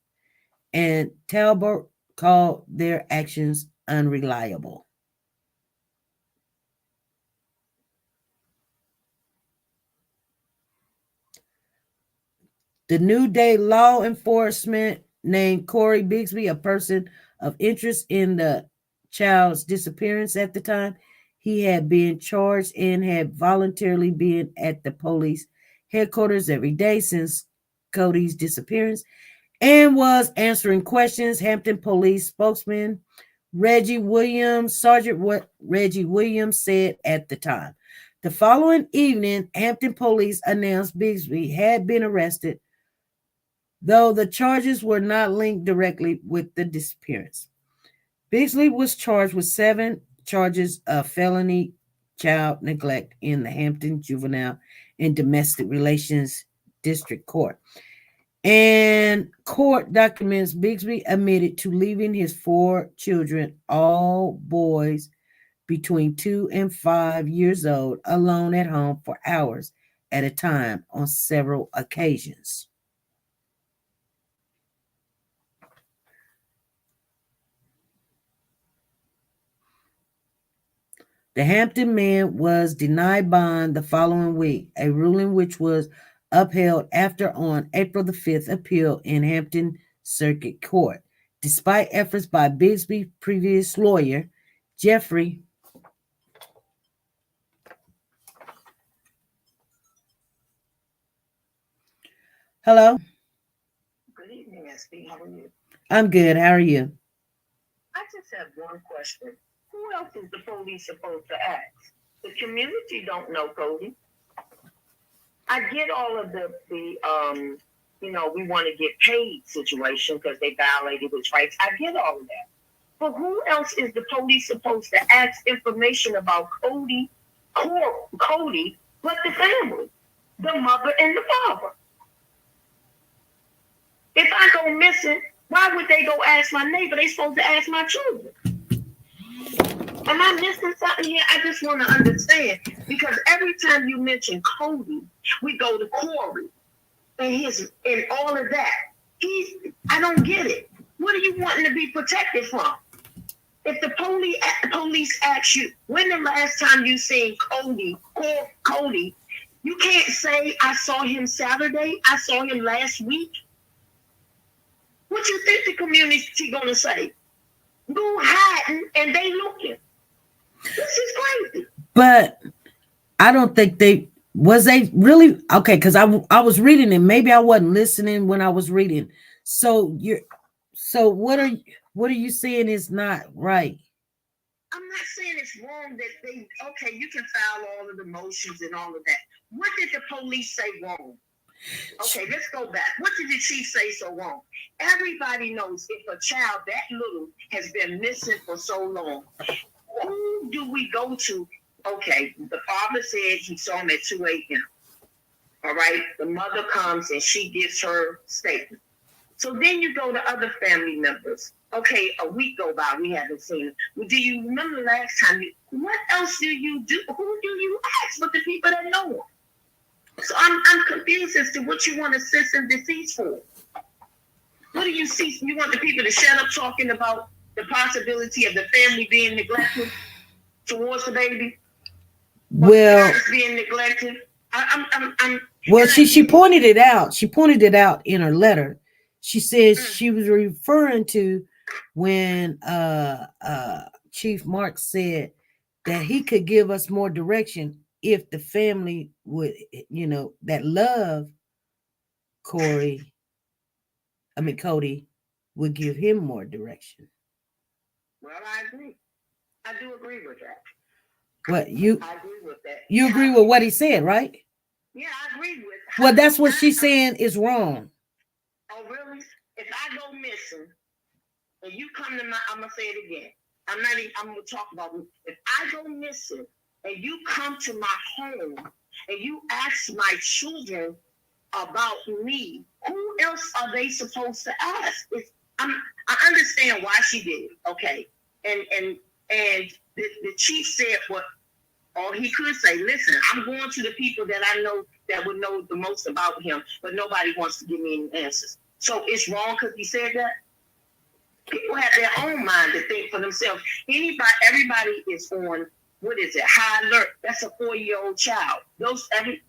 A: and Talbot called their actions unreliable. The New Day law enforcement named Cody Bigsby a person of interest in the child's disappearance at the time. He had been charged and had voluntarily been at the police headquarters every day since Cody's disappearance and was answering questions. Hampton Police spokesman Sergeant Reggie Williams said at the time. The following evening, Hampton Police announced Bigsby had been arrested, though the charges were not linked directly with the disappearance. Bigsby was charged with 7 charges of felony child neglect in the Hampton Juvenile and Domestic Relations District Court. And court documents Bigsby admitted to leaving his 4 children, all boys between 2 and 5 years old, alone at home for hours at a time on several occasions. The Hampton man was denied bond the following week, a ruling which was upheld after on April the 5th appeal in Hampton Circuit Court. Despite efforts by Bigsby's previous lawyer, Jeffrey Hello?
C: Good evening, SB. How are you?
A: I'm good. How are you?
C: I just have one question. Who else is the police supposed to ask? The community don't know Cody. I get all of the we want to get paid situation because they violated his rights. I get all of that. But who else is the police supposed to ask information about Cody, but the family, the mother and the father? If I go missing, why would they go ask my neighbor? They supposed to ask my children. Am I missing something here? I just want to understand, because every time you mention Cody, we go to Corey and all of that. I don't get it. What are you wanting to be protected from? If the police ask you, when the last time you seen Cody, you can't say, I saw him Saturday, I saw him last week. What you think the community gonna say? Go hiding and they looking. This is crazy.
A: But I don't think they really okay, because I was reading and maybe I wasn't listening when I was reading. So what are you saying is not right?
C: I'm not saying it's wrong that you can file all of the motions and all of that. What did the police say wrong? Okay, let's go back. What did the chief say so wrong? Everybody knows if a child that little has been missing for so long, who do we go to? Okay, the father said he saw him at 2 a.m. All right. The mother comes and she gives her statement. So then you go to other family members. Okay, a week go by, we haven't seen it. Well, do you remember the last time? What else do you do? Who do you ask but the people that know him? So I'm confused as to what you want to cease and desist for. What do you see? You want the people to shut up talking about the possibility of the family being neglected towards the baby?
A: Well,
C: being neglected.
A: Well, she pointed it out. She pointed it out in her letter. She says she was referring to when Chief Mark said that he could give us more direction if the family would, that love Cody would give him more direction.
C: Well, I agree. I do agree with that.
A: What
C: I agree with that.
A: You agree with what he said, right?
C: Yeah, I agree with.
A: Well, that's what she's saying is wrong.
C: Oh, really? If I go missing and you come to I'm gonna say it again. I'm gonna talk about me. If I go missing and you come to my home and you ask my children about me, who else are they supposed to ask? I understand why she did it, okay. And the chief said what, or he could say, listen, I'm going to the people that I know that would know the most about him, but nobody wants to give me any answers. So it's wrong because he said that? People have their own mind to think for themselves. Everybody is on, what is it, high alert. That's a 4-year-old child. Every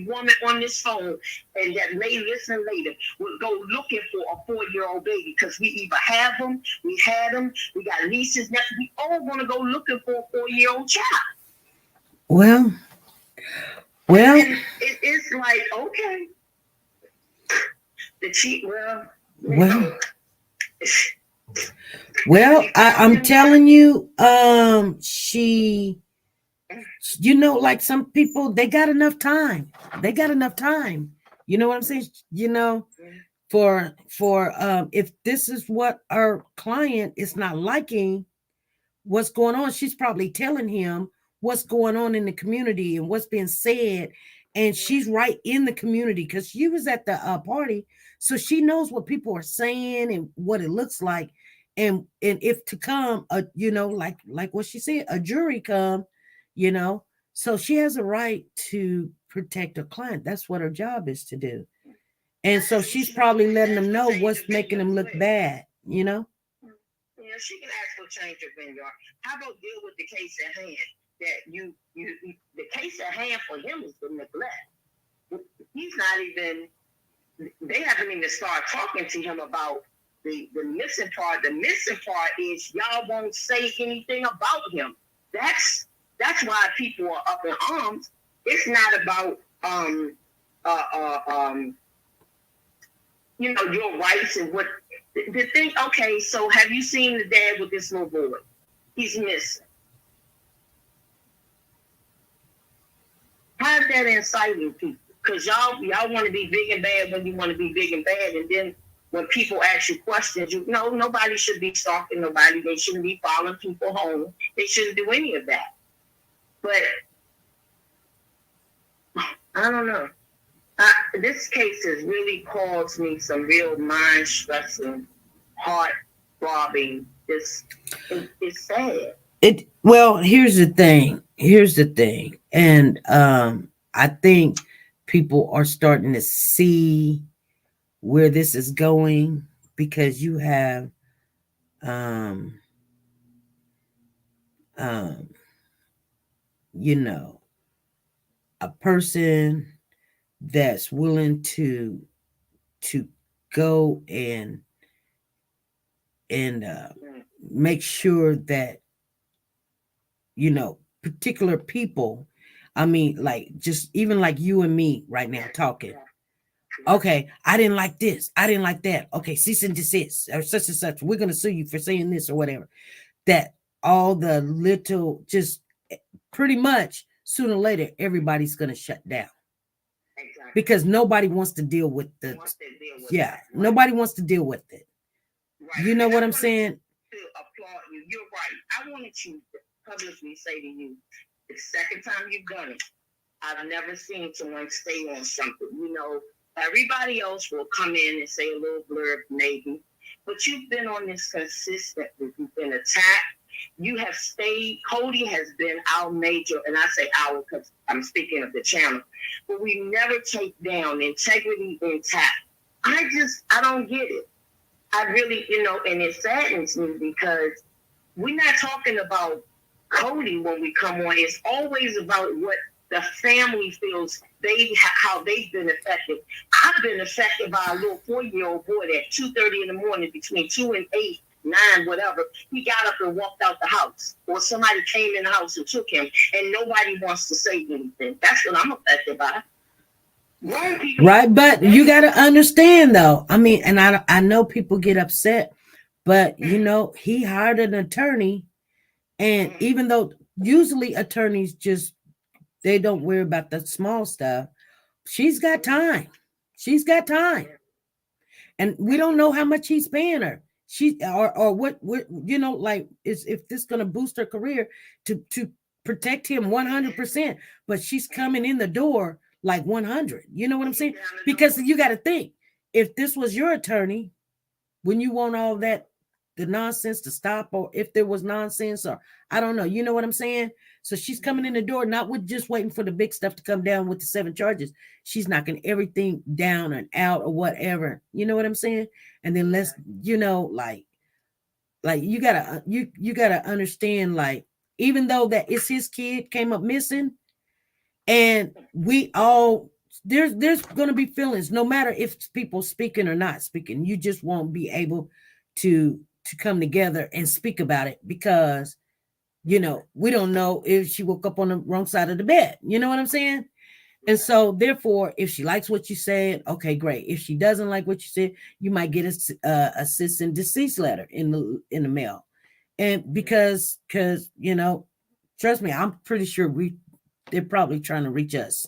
C: woman on this phone and that may listen later will go looking for a 4-year-old baby because we either have them, we had them, we got nieces. We all want to go looking for a 4-year-old child.
A: Well,
C: and it's like, okay, the cheat.
A: Well, I'm telling you, she, like some people, they got enough time. You know what I'm saying? For if this is what our client is not liking, what's going on, she's probably telling him what's going on in the community and what's being said. And she's right in the community because she was at the party. So she knows what people are saying and what it looks like. And if to come, like what she said, a jury come, so she has a right to protect her client. That's what her job is to do. And so she's probably letting them know what's making them look bad,
C: Yeah, she can ask for change of venue. How about deal with the case at hand? That the case at hand for him is the neglect. He's not even. They haven't even started talking to him about the missing part. The missing part is y'all won't say anything about him. That's why people are up in arms. It's not about your rights and what the thing. Okay, so have you seen the dad with this little boy? He's missing. How's that inciting people? Because y'all want to be big and bad when you want to be big and bad, and then when people ask you questions, nobody should be stalking nobody. They shouldn't be following people home. They shouldn't do any of that. But I don't know. This case has really caused me some real mind stressing, heart throbbing. It's sad.
A: Well, here's the thing. And I think people are starting to see where this is going because you have a person that's willing to go and make sure that particular people, I mean, like just even like you and me right now talking. Okay, I didn't like this, I didn't like that. Okay, cease and desist or such and such. We're gonna sue you for saying this or whatever. That all the little, just pretty much sooner or later everybody's gonna shut down. Exactly. Because nobody wants to deal with nobody wants to deal with it. Right. You know what I'm saying?
C: To applaud you. You're right. I wanted to publicly say to you, the second time you've done it, I've never seen someone stay on something. You know, everybody else will come in and say a little blurb, maybe, but you've been on this consistently. You've been attacked. You have stayed. Cody has been our major, and I say our because I'm speaking of the channel, but we never take down integrity intact. I don't get it. I really, you know, and it saddens me because we're not talking about Cody when we come on. It's always about what the family feels how they've been affected. I've been affected by a little 4-year-old boy at 2:30 in the morning, between 2 and 8, 9, whatever. He got up and walked out the house, or somebody came in the house and took him, and nobody wants to say anything. That's what I'm affected by.
A: Right, but you got to understand though. I mean, and I know people get upset, but you know, he hired an attorney, and even though usually attorneys they don't worry about the small stuff, she's got time. She's got time, and we don't know how much he's paying her. Or what you know, like is if this going to boost her career to protect him 100%, but she's coming in the door like 100. You know what I'm saying? Because you got to think, if this was your attorney, when you want all that, the nonsense to stop, or if there was nonsense, or I don't know, you know what I'm saying? So she's coming in the door, not with just waiting for the big stuff to come down with the 7 charges. She's knocking everything down and out or whatever. You know what I'm saying? And then let's, you know, like you gotta understand, like, even though that it's his kid came up missing, and we all there's gonna be feelings, no matter if people speaking or not speaking. You just won't be able to come together and speak about it, because you know, we don't know if she woke up on the wrong side of the bed. You know what I'm saying? And so therefore, if she likes what you said, okay, great. If she doesn't like what you said, you might get a cease and desist letter in the mail. And because you know, trust me, I'm pretty sure they're probably trying to reach us.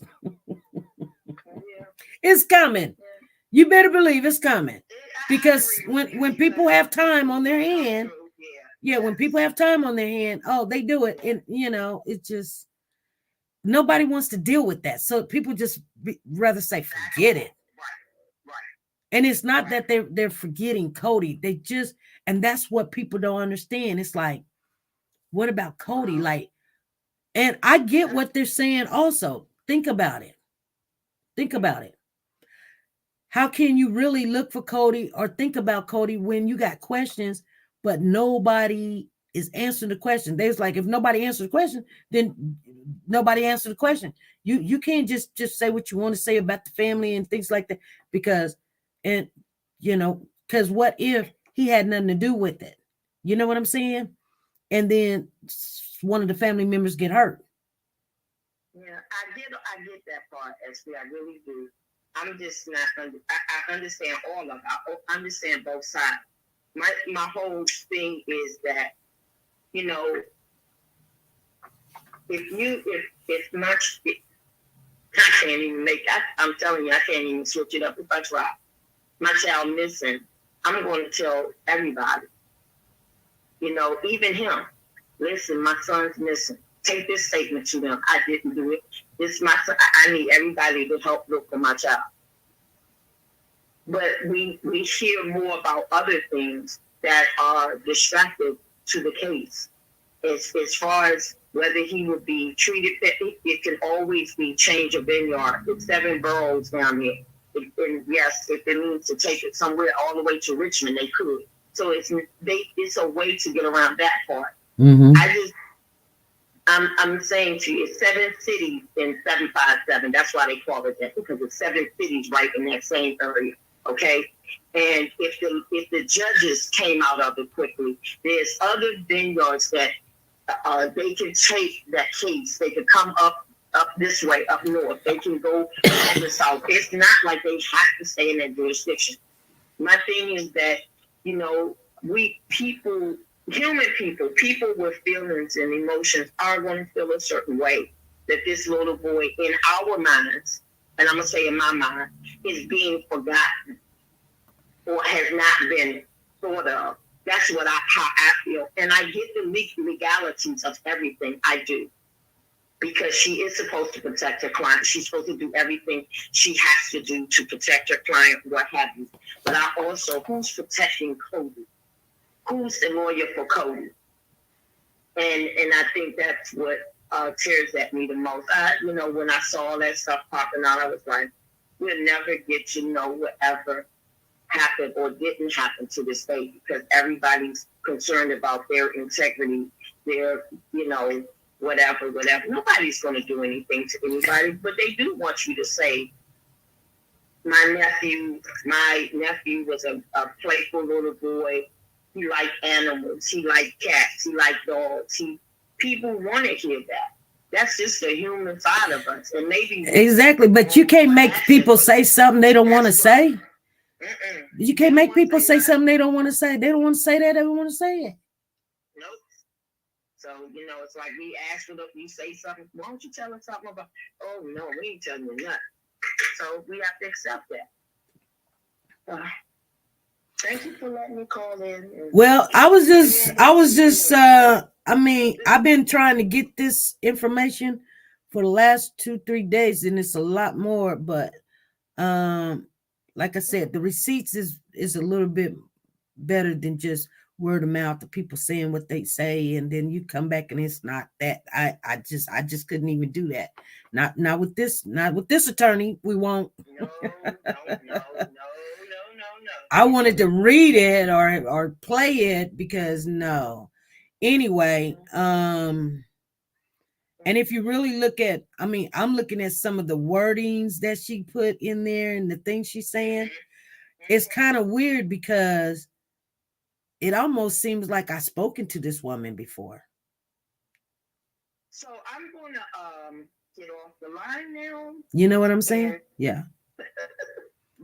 A: It's coming. You better believe it's coming. Because when people have time on their hand, when people have time on their hand, oh, they do it. And you know, it's just nobody wants to deal with that. So people just rather say, forget it. And it's not that they're forgetting Cody. They just, and that's what people don't understand. It's like, what about Cody? Like, and I get what they're saying also. Think about it. Think about it. How can you really look for Cody or think about Cody when you got questions, but nobody is answering the question? There's like, if nobody answers the question, then nobody answers the question. You can't just say what you want to say about the family and things like that, because, and you know, because what if he had nothing to do with it? You know what I'm saying? And then one of the family members get hurt.
C: Yeah, I get that part, actually. I really do. I'm just not. I understand all of it. I understand both sides. My whole thing is that, you know, if I can't even make. I'm telling you, I can't even switch it up if I try. My child missing, I'm going to tell everybody. You know, even him. Listen, my son's missing. Take this statement to them. I didn't do it. This is my son. I need everybody to help look for my child. But we hear more about other things that are distracted to the case. As far as whether he would be treated, it can always be change of vineyard. It's 7 boroughs down here. And yes, if it means to take it somewhere all the way to Richmond, they could. So it's a way to get around that part.
A: Mm-hmm.
C: I'm saying to you, it's 7 cities in 757. That's why they call it that, because it's 7 cities right in that same area. Okay, and if the judges came out of it quickly, there's other vineyards that they can take that case. They can come up this way, up north. They can go to the south. It's not like they have to stay in that jurisdiction. My thing is that, you know, human people with feelings and emotions are going to feel a certain way, that this little boy in our minds, and I'm going to say in my mind, is being forgotten or has not been thought of. That's how I feel. And I get the legalities of everything. I do. because she is supposed to protect her client. She's supposed to do everything she has to do to protect her client, what have you. But I also, who's protecting Cody? Who's the lawyer for Cody? And I think that's what tears at me the most. When I saw all that stuff popping out, I was like, we'll never get to know whatever happened or didn't happen to this baby, because everybody's concerned about their integrity, their, whatever. Nobody's going to do anything to anybody, but they do want you to say, my nephew was a playful little boy. He liked animals. He liked cats. He liked dogs. People want to hear that. That's just the human side of us. And maybe
A: exactly, but you can't make people say something they don't want to say. You can't make people say something they don't want to say. They don't want to say that. They don't want to say it.
C: Nope. So, it's like we ask for you say something. Why don't you tell us something about? Oh no, we ain't telling you nothing. So we have to accept that. Thank you for letting me call in.
A: Well, I've been trying to get this information for the last 2-3 days, and it's a lot more, but like I said, the receipts is a little bit better than just word of mouth, the people saying what they say, and then you come back and it's not that. I just couldn't even do that. Not with this attorney. We won't.
C: No.
A: I wanted to read it or play it because no. Anyway, and if you really look at, I'm looking at some of the wordings that she put in there and the things she's saying. It's kind of weird because it almost seems like I've spoken to this woman before.
C: So I'm going to get off the line now.
A: You know what I'm saying? Yeah.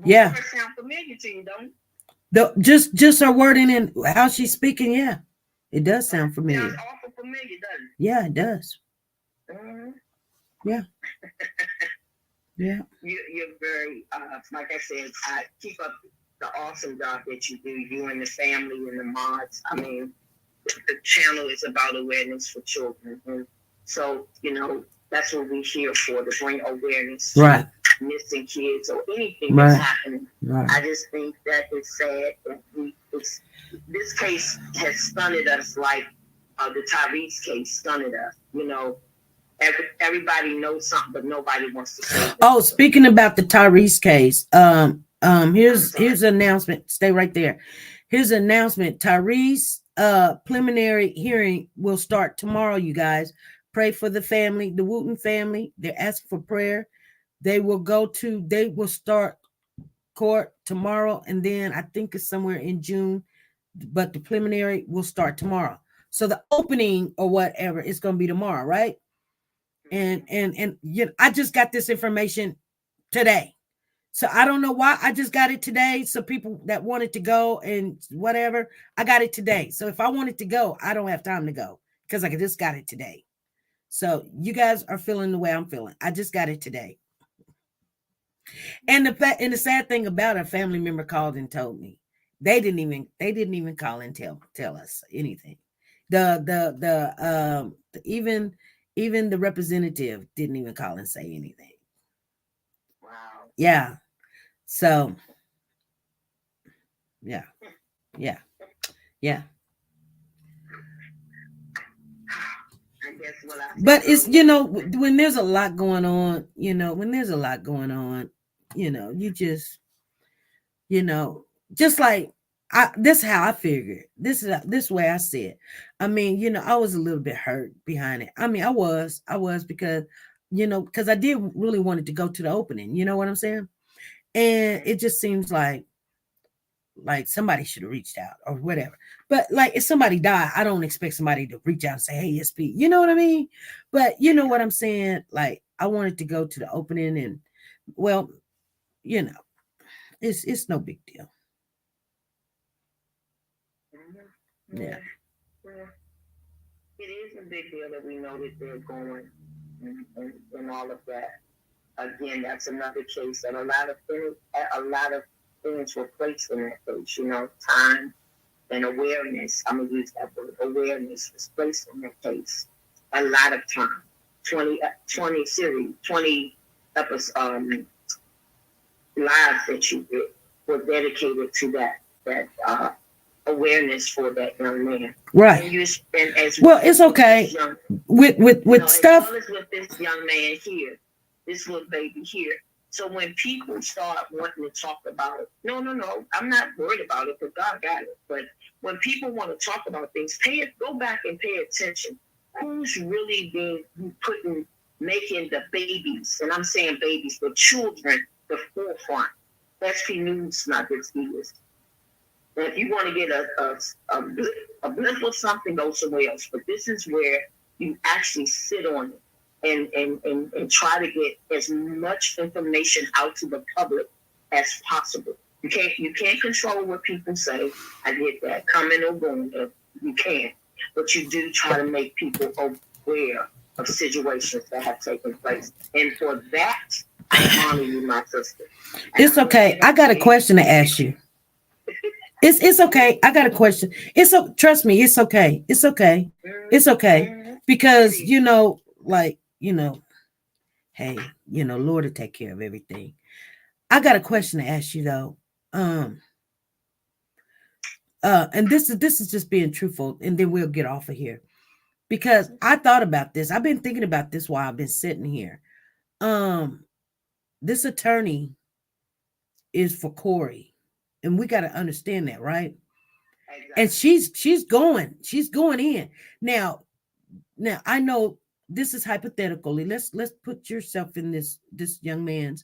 C: Yeah. It sound familiar to you, don't it?
A: Just her wording and how she's speaking, yeah. It does sound familiar.
C: Sounds awful familiar, doesn't it?
A: Yeah, it does.
C: Mm-hmm.
A: Yeah. Yeah.
C: You're very, like I said, I keep up the awesome job that you do, you and the family and the mods. The channel is about awareness for children. And so, that's what we're here for, to bring awareness
A: right.
C: to missing kids or anything
A: right.
C: that's happening.
A: Right.
C: I just think that it's sad that this case has stunned us like the Tyrese case stunned us. Everybody knows something, but nobody wants to say that.
A: Oh, speaking about the Tyrese case, here's an announcement. Stay right there. Here's an announcement. Tyrese preliminary hearing will start tomorrow, you guys. Pray for the family, the Wooten family. They're asking for prayer. They will start court tomorrow, and then I think it's somewhere in June, but the preliminary will start tomorrow. So the opening or whatever is going to be tomorrow, right? And I just got this information today. So I don't know why I just got it today. So people that wanted to go and whatever, I got it today. So if I wanted to go, I don't have time to go because I just got it today. So you guys are feeling the way I'm feeling. I just got it today. And the sad thing about it, a family member called and told me they didn't even call and tell us anything. Even the representative didn't even call and say anything.
C: Wow.
A: Yeah. So yeah. But it's, when there's a lot going on, you just, just like this is how I figured. This way I see it. I was a little bit hurt behind it. I was because, because I did really wanted to go to the opening. You know what I'm saying? And it just seems like somebody should have reached out or whatever. But like if somebody died, I don't expect somebody to reach out and say, hey, SP. You know what I mean? But you know what I'm saying? Like I wanted to go to the opening and, well, it's no big deal. Yeah.
C: It is a big deal that we know that they're going and all of that. Again, that's another case that a lot of things were placed in that case, time and awareness. I'm going to use that word, awareness was placed in that case. A lot of time. 20 series, 20 episodes, lives that you did were dedicated to that awareness for that young man.
A: Right.
C: And as
A: well, it's okay. With stuff.
C: As well as with this young man here, this little baby here. So when people start wanting to talk about it, no, I'm not worried about it because God got it. But when people want to talk about things, go back and pay attention. Who's really making the babies, and I'm saying babies, the children, the forefront? That's the news, not this news. And if you want to get a blip or something, go somewhere else. But this is where you actually sit on it and try to get as much information out to the public as possible. You can't control what people say. I get that, coming or going. You can't, but you do try to make people aware of situations that have taken place. And for that, I honor you, my sister.
A: It's okay. I got a question to ask you. It's okay. I got a question. Trust me. It's okay. It's okay. It's okay. Because, hey, Lord will take care of everything. I got a question to ask you though. And this is just being truthful, and then we'll get off of here. Because I thought about this. I've been thinking about this while I've been sitting here. This attorney is for Corey, and we got to understand that, right? Exactly. And she's going in now. I know this is hypothetically. Let's put yourself in this young man's.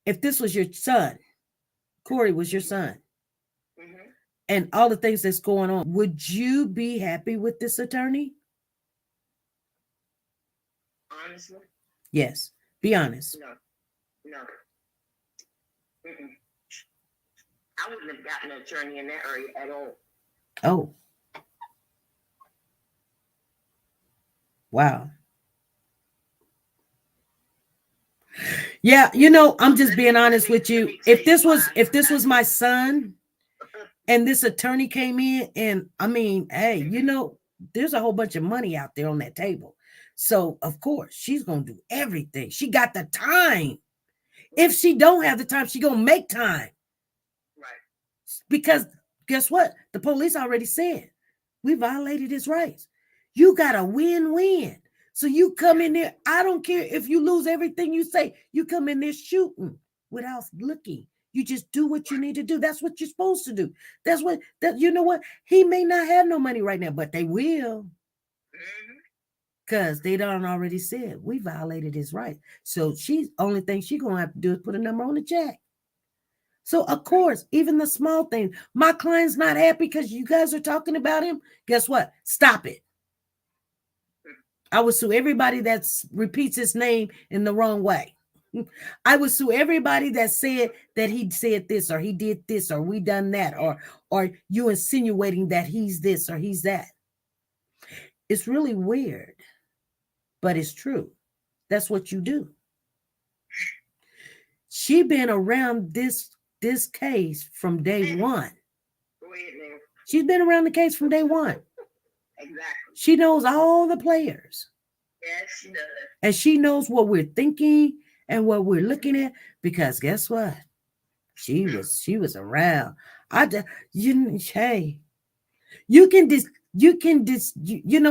A: If this was your son, Corey was your son, and all the things that's going on, would you be happy with this attorney?
C: Honestly?
A: Yes. Be honest.
C: No. I wouldn't have gotten an attorney in that area at all.
A: Oh. Wow. Yeah, I'm just being honest with you. If this was my son and this attorney came in, and I mean, hey, there's a whole bunch of money out there on that table. So, of course, she's going to do everything. She got the time. If she don't have the time, she going to make time.
C: Right.
A: Because guess what? The police already said, we violated his rights. You got a win-win. So you come in there. I don't care if you lose everything you say. You come in there shooting without looking. You just do what you need to do. That's what you're supposed to do. You know what? He may not have no money right now, but they will. Because they done already said we violated his right. So only thing she's gonna have to do is put a number on the check. So of course, even the small things, my client's not happy because you guys are talking about him. Guess what? Stop it. I would sue everybody that repeats his name in the wrong way. I would sue everybody that said that he said this or he did this or we done that or you insinuating that he's this or he's that. It's really weird. But it's true. That's what you do. She been around this case from day one. She's been around the case from day one.
C: Exactly.
A: She knows all the players.
C: Yes, she does.
A: And she knows what we're thinking and what we're looking at, because guess what? She was around. Hey, you can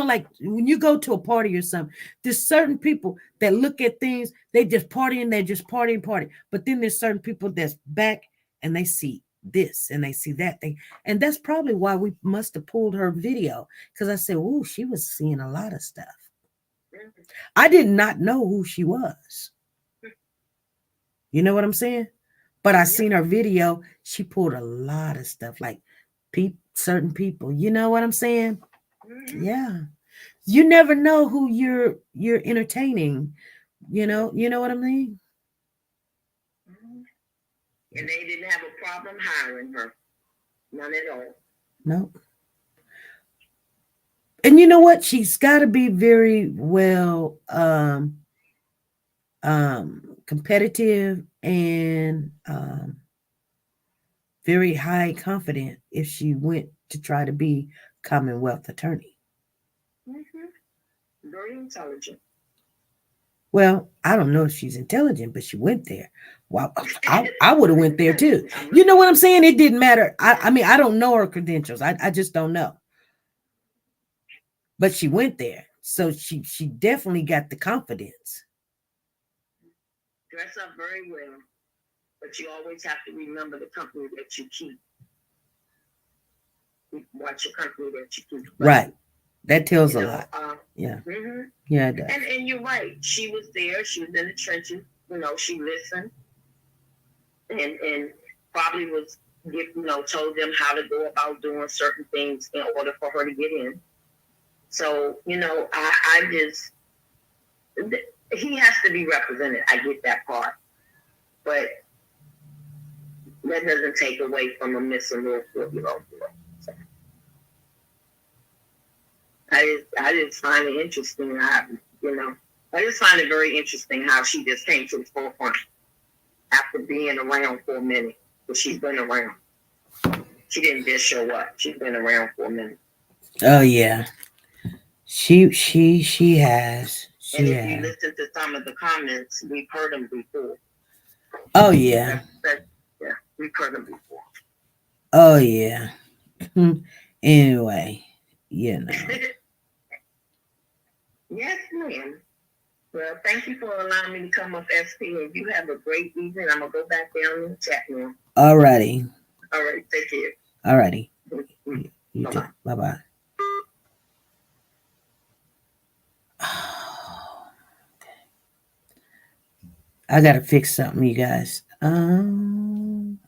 A: like when you go to a party or something, there's certain people that look at things, they just partying, they're just partying. But then there's certain people that's back and they see this and they see that thing. And that's probably why we must have pulled her video, because I said, oh, she was seeing a lot of stuff. I did not know who she was. You know what I'm saying? But I seen her video. She pulled a lot of stuff, like certain people. You know what I'm saying? Yeah. You never know who you're entertaining. You know what I mean?
C: And they didn't have a problem hiring her. None at all.
A: No. And you know what? She's got to be very well competitive and very high confident if she went to try to be Commonwealth attorney.
C: Very intelligent.
A: Well, I don't know if she's intelligent, but she went there. Well, I would have went there too. You know what I'm saying? It didn't matter. I mean, I don't know her credentials. I just don't know. But she went there. So she definitely got the confidence.
C: Dress up very well, but you always have to remember the company that you keep. Watch your company that you keep.
A: Right. That tells a lot. Yeah.
C: Mm-hmm.
A: Yeah, it does.
C: And you're right. She was there. She was in the trenches. You know, she listened and probably was, you know, told them how to go about doing certain things in order for her to get in. So, you know, I just, he has to be represented. I get that part. But that doesn't take away from a missing little 4-year-old girl. So, I just find it interesting. I just find it very interesting how she just came to the forefront after being around for a minute. But she's been around. She didn't just show up. She's been around for a minute.
A: Oh yeah, she has.
C: And if you listen to some of the comments, we've heard them before.
A: Oh yeah.
C: Yeah, we've heard them before.
A: Oh yeah. Anyway, you know.
C: Yes, ma'am. Well, thank you for allowing me to come up, SP, and you have a great evening. I'm going to go back down and chat now.
A: All righty.
C: All right, take care.
A: All righty.
C: Mm-hmm.
A: You too. Bye-bye. I got to fix something, you guys. Country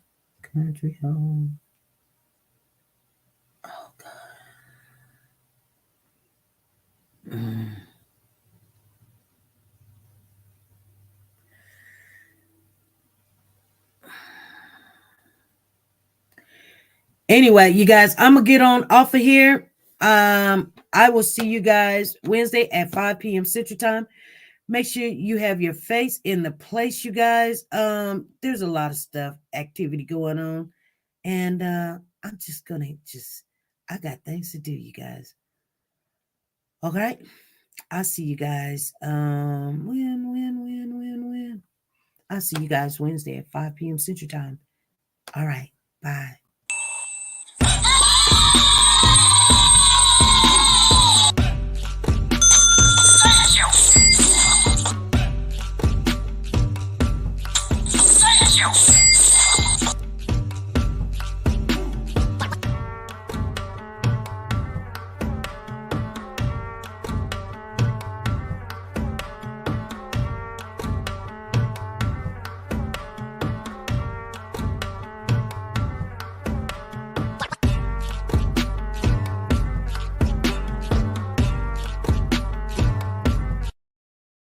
A: home. Oh, God. Anyway, you guys, I'm gonna get on off of here. I will see you guys Wednesday at 5 p.m. Central Time. Make sure you have your face in the place, you guys. There's a lot of stuff, activity going on, and I'm just gonna I got things to do, you guys. Okay, I'll see you guys. When? I'll see you guys Wednesday at 5 p.m. Central Time. All right, bye.